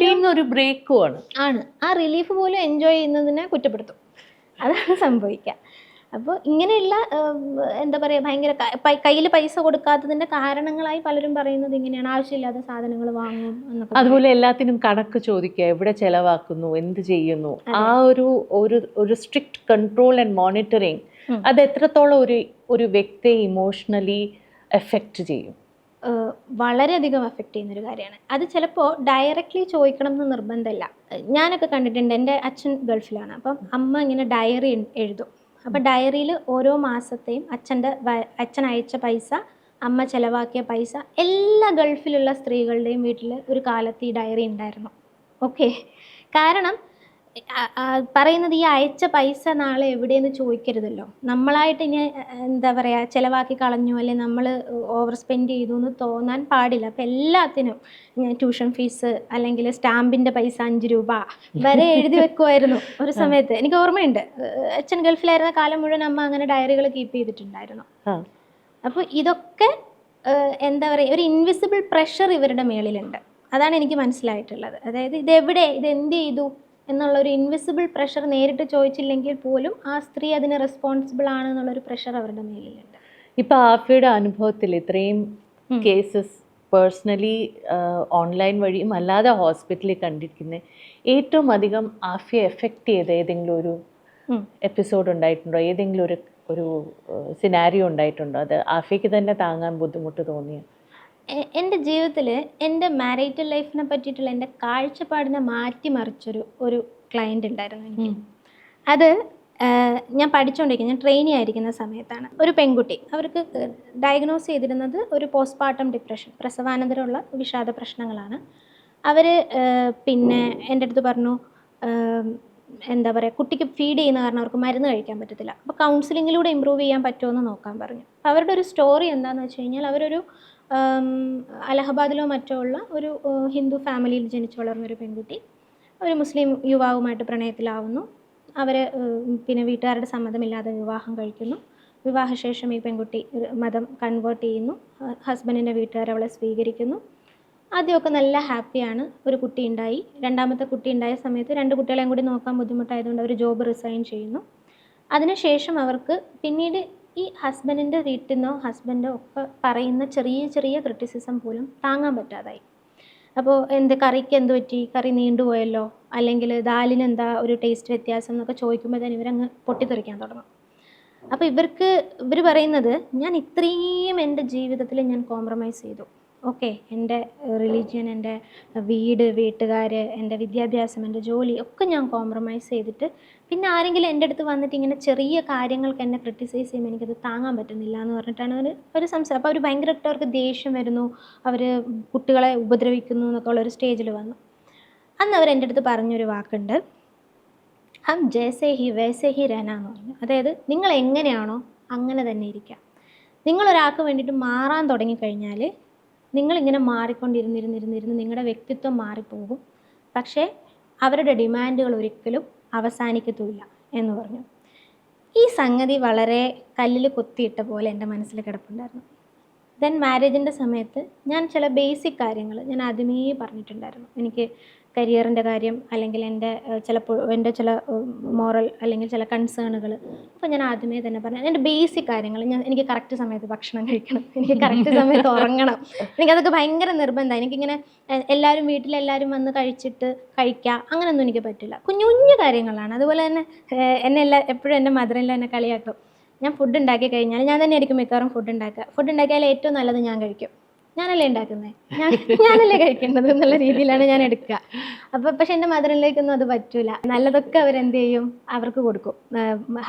B: ഒരു ബ്രേക്കുമാണ്.
A: ആ റിലീഫ് പോലും എൻജോയ് ചെയ്യുന്നതിനെ കുറ്റപ്പെടുത്തും. അതാണ് സംഭവിക്കുക. അപ്പോൾ ഇങ്ങനെയുള്ള എന്താ പറയുക, ഭയങ്കര കയ്യിൽ പൈസ കൊടുക്കാത്തതിൻ്റെ കാരണങ്ങളായി പലരും പറയുന്നത് ഇങ്ങനെയാണ്, ആവശ്യമില്ലാത്ത സാധനങ്ങൾ വാങ്ങും എന്നൊക്കെ.
B: അതുപോലെ എല്ലാത്തിനും കണക്ക് ചോദിക്കുക, എവിടെ ചെലവാക്കുന്നു, എന്ത് ചെയ്യുന്നു, ആ ഒരു സ്ട്രിക്റ്റ് കൺട്രോൾ ആൻഡ് മോണിറ്ററിങ്, അത് എത്രത്തോളം ഒരു വ്യക്തിയെ ഇമോഷണലി എഫക്റ്റ് ചെയ്യും?
A: വളരെയധികം എഫക്റ്റ് ചെയ്യുന്നൊരു കാര്യമാണ്. അത് ചിലപ്പോൾ ഡയറക്റ്റ്ലി ചോദിക്കണം എന്ന് നിർബന്ധമില്ല. ഞാനൊക്കെ കണ്ടിട്ടുണ്ട്, എൻ്റെ അച്ഛൻ ഗൾഫിലാണ്. അപ്പം അമ്മ ഇങ്ങനെ ഡയറി എഴുതും. അപ്പോൾ ഡയറിയിൽ ഓരോ മാസത്തെയും അച്ഛൻ അയച്ച പൈസ, അമ്മ ചിലവാക്കിയ പൈസ, എല്ലാ ഗൾഫിലുള്ള സ്ത്രീകളുടെയും വീട്ടിൽ ഒരു കാലത്ത് ഈ ഡയറി ഉണ്ടായിരുന്നു. ഓക്കെ, കാരണം പറയുന്നത് ഈ അയച്ച പൈസ നാളെ എവിടെയെന്ന് ചോദിക്കരുതല്ലോ. നമ്മളായിട്ട് ഇനി എന്താ പറയുക, ചിലവാക്കി കളഞ്ഞു അല്ലെങ്കിൽ നമ്മൾ ഓവർ സ്പെൻഡ് ചെയ്തു എന്ന് തോന്നാൻ പാടില്ല. അപ്പം എല്ലാത്തിനും ട്യൂഷൻ ഫീസ് അല്ലെങ്കിൽ സ്റ്റാമ്പിൻ്റെ പൈസ 5 രൂപ വരെ എഴുതി വെക്കുമായിരുന്നു ഒരു സമയത്ത്. എനിക്ക് ഓർമ്മയുണ്ട്, അച്ഛൻ ഗൾഫിലായിരുന്ന കാലം മുഴുവൻ അമ്മ അങ്ങനെ ഡയറികൾ കീപ്പ് ചെയ്തിട്ടുണ്ടായിരുന്നു. അപ്പോൾ ഇതൊക്കെ എന്താ പറയുക, ഒരു ഇൻവിസിബിൾ പ്രഷർ ഇവരുടെ മേളിലുണ്ട്. അതാണ് എനിക്ക് മനസ്സിലായിട്ടുള്ളത്. അതായത് ഇതെന്ത് ചെയ്തു എന്നുള്ളൊരു ഇൻവിസിബിൾ പ്രഷർ നേരിട്ട് ചോദിച്ചില്ലെങ്കിൽ പോലും ആ സ്ത്രീ അതിന് റെസ്പോൺസിബിൾ ആണ് എന്നുള്ളൊരു പ്രഷർ അവരുടെ മേലിലുണ്ട്.
B: ഇപ്പോൾ ആഫിയുടെ അനുഭവത്തിൽ ഇത്രയും കേസസ് പേഴ്സണലി ഓൺലൈൻ വഴിയും അല്ലാതെ ഹോസ്പിറ്റലിൽ കണ്ടിരിക്കുന്നത്, ഏറ്റവും അധികം ആഫിയെ എഫക്റ്റ് ചെയ്ത ഏതെങ്കിലും ഒരു എപ്പിസോഡ് ഉണ്ടായിട്ടുണ്ടോ? ഏതെങ്കിലും ഒരു സിനാരിയോ ഉണ്ടായിട്ടുണ്ടോ അത് ആഫിക്ക് തന്നെ താങ്ങാൻ ബുദ്ധിമുട്ട് തോന്നിയ?
A: എൻ്റെ ജീവിതത്തിൽ എൻ്റെ മാരിറ്റൽ ലൈഫിനെ പറ്റിയിട്ടുള്ള എൻ്റെ കാഴ്ചപ്പാടിനെ മാറ്റിമറിച്ചൊരു ക്ലയൻ്റ് ഉണ്ടായിരുന്നു എനിക്ക്. അത് ഞാൻ പഠിച്ചുകൊണ്ടിരിക്കുന്നത്, ഞാൻ ട്രെയിനി ആയിരിക്കുന്ന സമയത്താണ്. ഒരു പെൺകുട്ടി, അവർക്ക് ഡയഗ്നോസ് ചെയ്തിരുന്നത് ഒരു പോസ്റ്റ്പാർട്ടം ഡിപ്രഷൻ, പ്രസവാനന്തരമുള്ള വിഷാദ പ്രശ്നങ്ങളാണ്. അവർ പിന്നെ എൻ്റെ അടുത്ത് പറഞ്ഞു, എന്താ പറയുക, കുട്ടിക്ക് ഫീഡ് ചെയ്യുന്ന കാരണം അവർക്ക് മരുന്ന് കഴിക്കാൻ പറ്റത്തില്ല, അപ്പോൾ കൗൺസിലിങ്ങിലൂടെ ഇമ്പ്രൂവ് ചെയ്യാൻ പറ്റുമോ എന്ന് നോക്കാൻ പറഞ്ഞു. അപ്പോൾ അവരുടെ ഒരു സ്റ്റോറി എന്താണെന്ന് വെച്ച് കഴിഞ്ഞാൽ, അവരൊരു അലഹബാദിലോ മറ്റോ ഉള്ള ഒരു ഹിന്ദു ഫാമിലിയിൽ ജനിച്ചു വളർന്നൊരു പെൺകുട്ടി ഒരു മുസ്ലിം യുവാവുമായിട്ട് പ്രണയത്തിലാവുന്നു. അവർ പിന്നെ വീട്ടുകാരുടെ സമ്മതമില്ലാതെ വിവാഹം കഴിക്കുന്നു. വിവാഹശേഷം ഈ പെൺകുട്ടി മതം കൺവേർട്ട് ചെയ്യുന്നു. ഹസ്ബൻഡിൻ്റെ വീട്ടുകാർ അവളെ സ്വീകരിക്കുന്നു. ആദ്യമൊക്കെ നല്ല ഹാപ്പിയാണ്. ഒരു കുട്ടി ഉണ്ടായി. രണ്ടാമത്തെ കുട്ടി ഉണ്ടായ സമയത്ത് 2 കുട്ടികളെയും കൂടി നോക്കാൻ ബുദ്ധിമുട്ടായതുകൊണ്ട് അവർ ജോബ് റിസൈൻ ചെയ്യുന്നു. അതിനുശേഷം അവർക്ക് പിന്നീട് ഈ ഹസ്ബൻഡിൻ്റെ വീട്ടിൽ നിന്നോ ഹസ്ബൻഡോ ഒക്കെ പറയുന്ന ചെറിയ ചെറിയ ക്രിറ്റിസിസം പോലും താങ്ങാൻ പറ്റാതായി. അപ്പോൾ കറിക്ക് എന്ത് പറ്റി, കറി നീണ്ടുപോയല്ലോ, അല്ലെങ്കിൽ ദാലിന് എന്താ ഒരു ടേസ്റ്റ് വ്യത്യാസം എന്നൊക്കെ ചോദിക്കുമ്പോൾ തന്നെ ഇവരങ്ങ് പൊട്ടിത്തെറിക്കാൻ തുടങ്ങും. അപ്പോൾ ഇവർ പറയുന്നത്, ഞാൻ ഇത്രയും എൻ്റെ ജീവിതത്തിൽ ഞാൻ കോംപ്രമൈസ് ചെയ്തു. ഓക്കെ, എൻ്റെ റിലീജിയൻ, എൻ്റെ വീട്ടുകാർ, എൻ്റെ വിദ്യാഭ്യാസം, എൻ്റെ ജോലി ഒക്കെ ഞാൻ കോംപ്രമൈസ് ചെയ്തിട്ട് പിന്നെ ആരെങ്കിലും എൻ്റെ അടുത്ത് വന്നിട്ട് ഇങ്ങനെ ചെറിയ കാര്യങ്ങൾക്ക് എന്നെ ക്രിട്ടിസൈസ് ചെയ്യുമ്പോൾ എനിക്കത് താങ്ങാൻ പറ്റുന്നില്ല എന്ന് പറഞ്ഞിട്ടാണ് അവർ സംസാരം. അപ്പോൾ അവർ ഭയങ്കരമായിട്ട് അവർക്ക് ദേഷ്യം വരുന്നു, അവർ കുട്ടികളെ ഉപദ്രവിക്കുന്നു എന്നൊക്കെ ഉള്ളൊരു സ്റ്റേജിൽ വന്നു. അന്ന് അവർ എൻ്റെ അടുത്ത് പറഞ്ഞൊരു വാക്കുണ്ട്, ഹം ജൈസേ ഹി വൈസേ ഹി രഹന എന്ന് പറഞ്ഞു. അതായത് നിങ്ങൾ എങ്ങനെയാണോ അങ്ങനെ തന്നെ ഇരിക്കാം. നിങ്ങളൊരാൾക്ക് വേണ്ടിയിട്ട് മാറാൻ തുടങ്ങിക്കഴിഞ്ഞാൽ നിങ്ങളിങ്ങനെ മാറിക്കൊണ്ടിരുന്നിരുന്നിരുന്നിരുന്ന് നിങ്ങളുടെ വ്യക്തിത്വം മാറിപ്പോകും, പക്ഷേ അവരുടെ ഡിമാൻഡുകൾ ഒരിക്കലും അവസാനിക്കത്തുമില്ല എന്ന് പറഞ്ഞു. ഈ സംഗതി വളരെ കല്ലിൽ കൊത്തിയിട്ട പോലെ എൻ്റെ മനസ്സിൽ കിടപ്പുണ്ടായിരുന്നു. ദെൻ മാരേജിൻ്റെ സമയത്ത് ഞാൻ ചില ബേസിക് കാര്യങ്ങൾ ഞാൻ ആദ്യമേ പറഞ്ഞിട്ടുണ്ടായിരുന്നു. എനിക്ക് കരിയറിൻ്റെ കാര്യം, അല്ലെങ്കിൽ എൻ്റെ ചില മോറൽ അല്ലെങ്കിൽ ചില കൺസേണുകൾ, അപ്പോൾ ഞാൻ ആദ്യമേ തന്നെ പറഞ്ഞു എൻ്റെ ബേസിക് കാര്യങ്ങൾ. എനിക്ക് കറക്റ്റ് സമയത്ത് ഭക്ഷണം കഴിക്കണം, എനിക്ക് കറക്റ്റ് സമയത്ത് ഉറങ്ങണം, എനിക്കതൊക്കെ ഭയങ്കര നിർബന്ധമാണ്. എനിക്കിങ്ങനെ വീട്ടിലെല്ലാവരും വന്ന് കഴിക്കുക അങ്ങനെയൊന്നും എനിക്ക് പറ്റില്ല. കുഞ്ഞു കുഞ്ഞു കാര്യങ്ങളാണ്. അതുപോലെ തന്നെ എപ്പോഴും എൻ്റെ മദറിൽ എന്നെ കളിയാക്കും. ഞാൻ ഫുഡ് ഉണ്ടാക്കി കഴിഞ്ഞാൽ ഞാൻ തന്നെ ആയിരിക്കും മിക്കവാറും ഫുഡ് ഉണ്ടാക്കിയാൽ ഏറ്റവും നല്ലത് ഞാൻ കഴിക്കും. ഞാനല്ലേ ഉണ്ടാക്കുന്നത്, ഞാനല്ലേ കഴിക്കേണ്ടത് എന്നുള്ള രീതിയിലാണ് ഞാൻ എടുക്കുക. അപ്പോൾ പക്ഷെ എൻ്റെ മദറിലേക്കൊന്നും അത് പറ്റൂല. നല്ലതൊക്കെ അവരെന്ത് ചെയ്യും, അവർക്ക് കൊടുക്കും,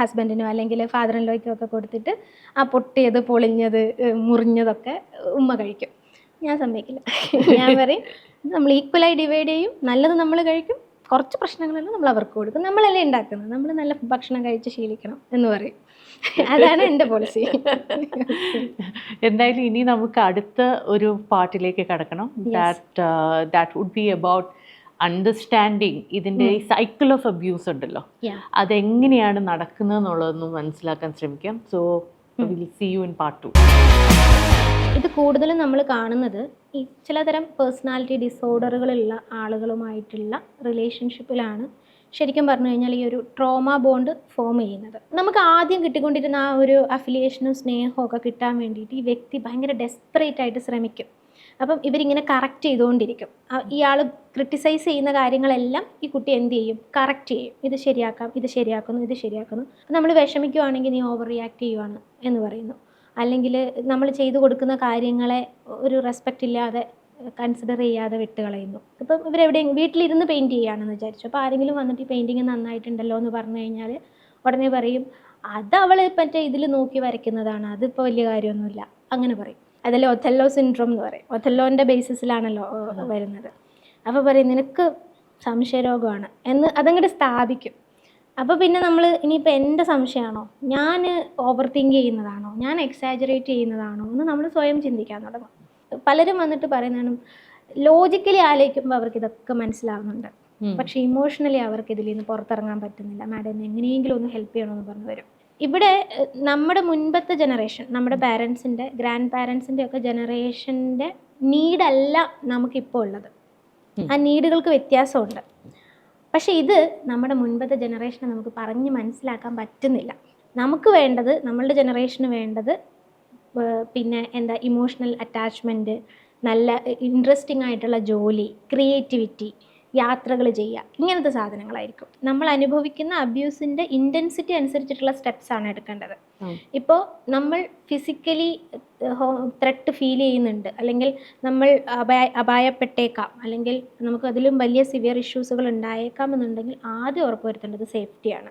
A: ഹസ്ബൻഡിനോ അല്ലെങ്കിൽ ഫാദറിനിലേക്കോ ഒക്കെ കൊടുത്തിട്ട് ആ പൊട്ടിയത്, പൊളിഞ്ഞത്, മുറിഞ്ഞതൊക്കെ ഉമ്മ കഴിക്കും. ഞാൻ സമ്മതിക്കില്ല. ഞാൻ പറയും, നമ്മൾ ഈക്വലായി ഡിവൈഡ് ചെയ്യും, നല്ലത് നമ്മൾ കഴിക്കും, കുറച്ച് പ്രശ്നങ്ങളെല്ലാം നമ്മൾ അവർക്ക് കൊടുക്കും, നമ്മളല്ലേ ഉണ്ടാക്കുന്നത്, നമ്മൾ നല്ല ഭക്ഷണം കഴിച്ച് ശീലിക്കണം എന്ന് പറയും. അതാണ് എൻ്റെ പോളിസി.
B: എന്തായാലും ഇനി നമുക്ക് അടുത്ത ഒരു പാർട്ടിലേക്ക് കടക്കണം. That would be about understanding ഇതിൻ്റെ ഈ സൈക്കിൾ ഓഫ് അബ്യൂസ് ഉണ്ടല്ലോ, അതെങ്ങനെയാണ് നടക്കുന്നത് എന്നുള്ളതൊന്നും മനസ്സിലാക്കാൻ ശ്രമിക്കാം. So will see you in part 2.
A: ഇത് കൂടുതലും നമ്മൾ കാണുന്നത് ഈ ചിലതരം പേഴ്സണാലിറ്റി ഡിസോർഡറുകളുള്ള ആളുകളുമായിട്ടുള്ള റിലേഷൻഷിപ്പിലാണ് ശരിക്കും പറഞ്ഞു കഴിഞ്ഞാൽ ഈ ഒരു ട്രോമ ബോണ്ട് ഫോം ചെയ്യുന്നത്. നമുക്ക് ആദ്യം കിട്ടിക്കൊണ്ടിരുന്ന ആ ഒരു അഫിലിയേഷനും സ്നേഹവും ഒക്കെ കിട്ടാൻ വേണ്ടിയിട്ട് ഈ വ്യക്തി ഭയങ്കര ഡെസ്പറേറ്റ് ആയിട്ട് ശ്രമിക്കും. അപ്പം ഇവരിങ്ങനെ കറക്റ്റ് ചെയ്തുകൊണ്ടിരിക്കും. ഇയാൾ ക്രിട്ടിസൈസ് ചെയ്യുന്ന കാര്യങ്ങളെല്ലാം ഈ കുട്ടി എന്ത് ചെയ്യും, കറക്റ്റ് ചെയ്യും. ഇത് ശരിയാക്കാം, ഇത് ശരിയാക്കുന്നു. നമ്മൾ വിഷമിക്കുവാണെങ്കിൽ നീ ഓവർ റിയാക്ട് ചെയ്യുവാണ് എന്ന് പറയുന്നു. അല്ലെങ്കിൽ നമ്മൾ ചെയ്തു കൊടുക്കുന്ന കാര്യങ്ങളെ ഒരു റെസ്പെക്റ്റ് ഇല്ലാതെ കൺസിഡർ ചെയ്യാതെ വിട്ട് കളയുന്നു. ഇപ്പം ഇവരെവിടെയും വീട്ടിലിരുന്ന് പെയിൻറ്റ് ചെയ്യുകയാണെന്ന് വിചാരിച്ചു. അപ്പോൾ ആരെങ്കിലും വന്നിട്ട് ഈ പെയിൻറ്റിങ് നന്നായിട്ടുണ്ടല്ലോ എന്ന് പറഞ്ഞു കഴിഞ്ഞാൽ ഉടനെ പറയും, അത് അവൾ മറ്റേ ഇതിൽ നോക്കി വരയ്ക്കുന്നതാണ്, അതിപ്പോൾ വലിയ കാര്യമൊന്നുമില്ല, അങ്ങനെ പറയും. അതല്ലേ ഒഥല്ലോ സിൻഡ്രോം എന്ന് പറയും. ഒഥല്ലോൻ്റെ ബേസിസിലാണല്ലോ വരുന്നത്. അപ്പോൾ പറയും നിനക്ക് സംശയരോഗമാണ് എന്ന് അതങ്ങോട്ട് സ്ഥാപിക്കും. അപ്പോൾ പിന്നെ നമ്മൾ ഇനിയിപ്പോൾ എൻ്റെ സംശയമാണോ, ഞാൻ ഓവർ തിങ്ക് ചെയ്യുന്നതാണോ, ഞാൻ എക്സാജറേറ്റ് ചെയ്യുന്നതാണോ എന്ന് നമ്മൾ സ്വയം ചിന്തിക്കാൻ തുടങ്ങും. പലരും വന്നിട്ട് പറയുന്നതാണ് ലോജിക്കലി ആലോചിക്കുമ്പോൾ അവർക്ക് ഇതൊക്കെ മനസ്സിലാവുന്നുണ്ട്, പക്ഷേ ഇമോഷണലി അവർക്ക് ഇതിൽ നിന്ന് പുറത്തിറങ്ങാൻ പറ്റുന്നില്ല, മാഡം എങ്ങനെയെങ്കിലും ഒന്ന് ഹെൽപ്പ് ചെയ്യണമെന്ന് പറഞ്ഞു വരും. ഇവിടെ നമ്മുടെ മുൻപത്തെ ജനറേഷൻ, നമ്മുടെ പാരൻസിൻ്റെ ഗ്രാൻഡ് പാരൻസിൻ്റെ ഒക്കെ ജനറേഷൻ്റെ നീഡല്ല നമുക്കിപ്പോൾ ഉള്ളത്. ആ നീഡുകൾക്ക് വ്യത്യാസമുണ്ട്. പക്ഷേ ഇത് നമ്മുടെ മുൻപത്തെ ജനറേഷനെ നമുക്ക് പറഞ്ഞ് മനസ്സിലാക്കാൻ പറ്റുന്നില്ല. നമുക്ക് വേണ്ടത്, നമ്മളുടെ ജനറേഷന് വേണ്ടത് പിന്നെ ഇമോഷണൽ അറ്റാച്ച്മെൻറ്റ്, നല്ല ഇൻട്രസ്റ്റിംഗ് ആയിട്ടുള്ള ജോലി, ക്രിയേറ്റിവിറ്റി, യാത്രകൾ ചെയ്യുക, ഇങ്ങനത്തെ സാധനങ്ങളായിരിക്കും. നമ്മൾ അനുഭവിക്കുന്ന അബ്യൂസിൻ്റെ ഇൻറ്റൻസിറ്റി അനുസരിച്ചിട്ടുള്ള സ്റ്റെപ്സാണ് എടുക്കേണ്ടത്. ഇപ്പോൾ നമ്മൾ ഫിസിക്കലി ത്രെട്ട് ഫീൽ ചെയ്യുന്നുണ്ട്, അല്ലെങ്കിൽ നമ്മൾ അപായപ്പെട്ടേക്കാം, അല്ലെങ്കിൽ നമുക്ക് അതിലും വലിയ സിവിയർ ഇഷ്യൂസുകൾ ഉണ്ടായേക്കാം എന്നുണ്ടെങ്കിൽ ആദ്യം ഉറപ്പുവരുത്തേണ്ടത് സേഫ്റ്റിയാണ്.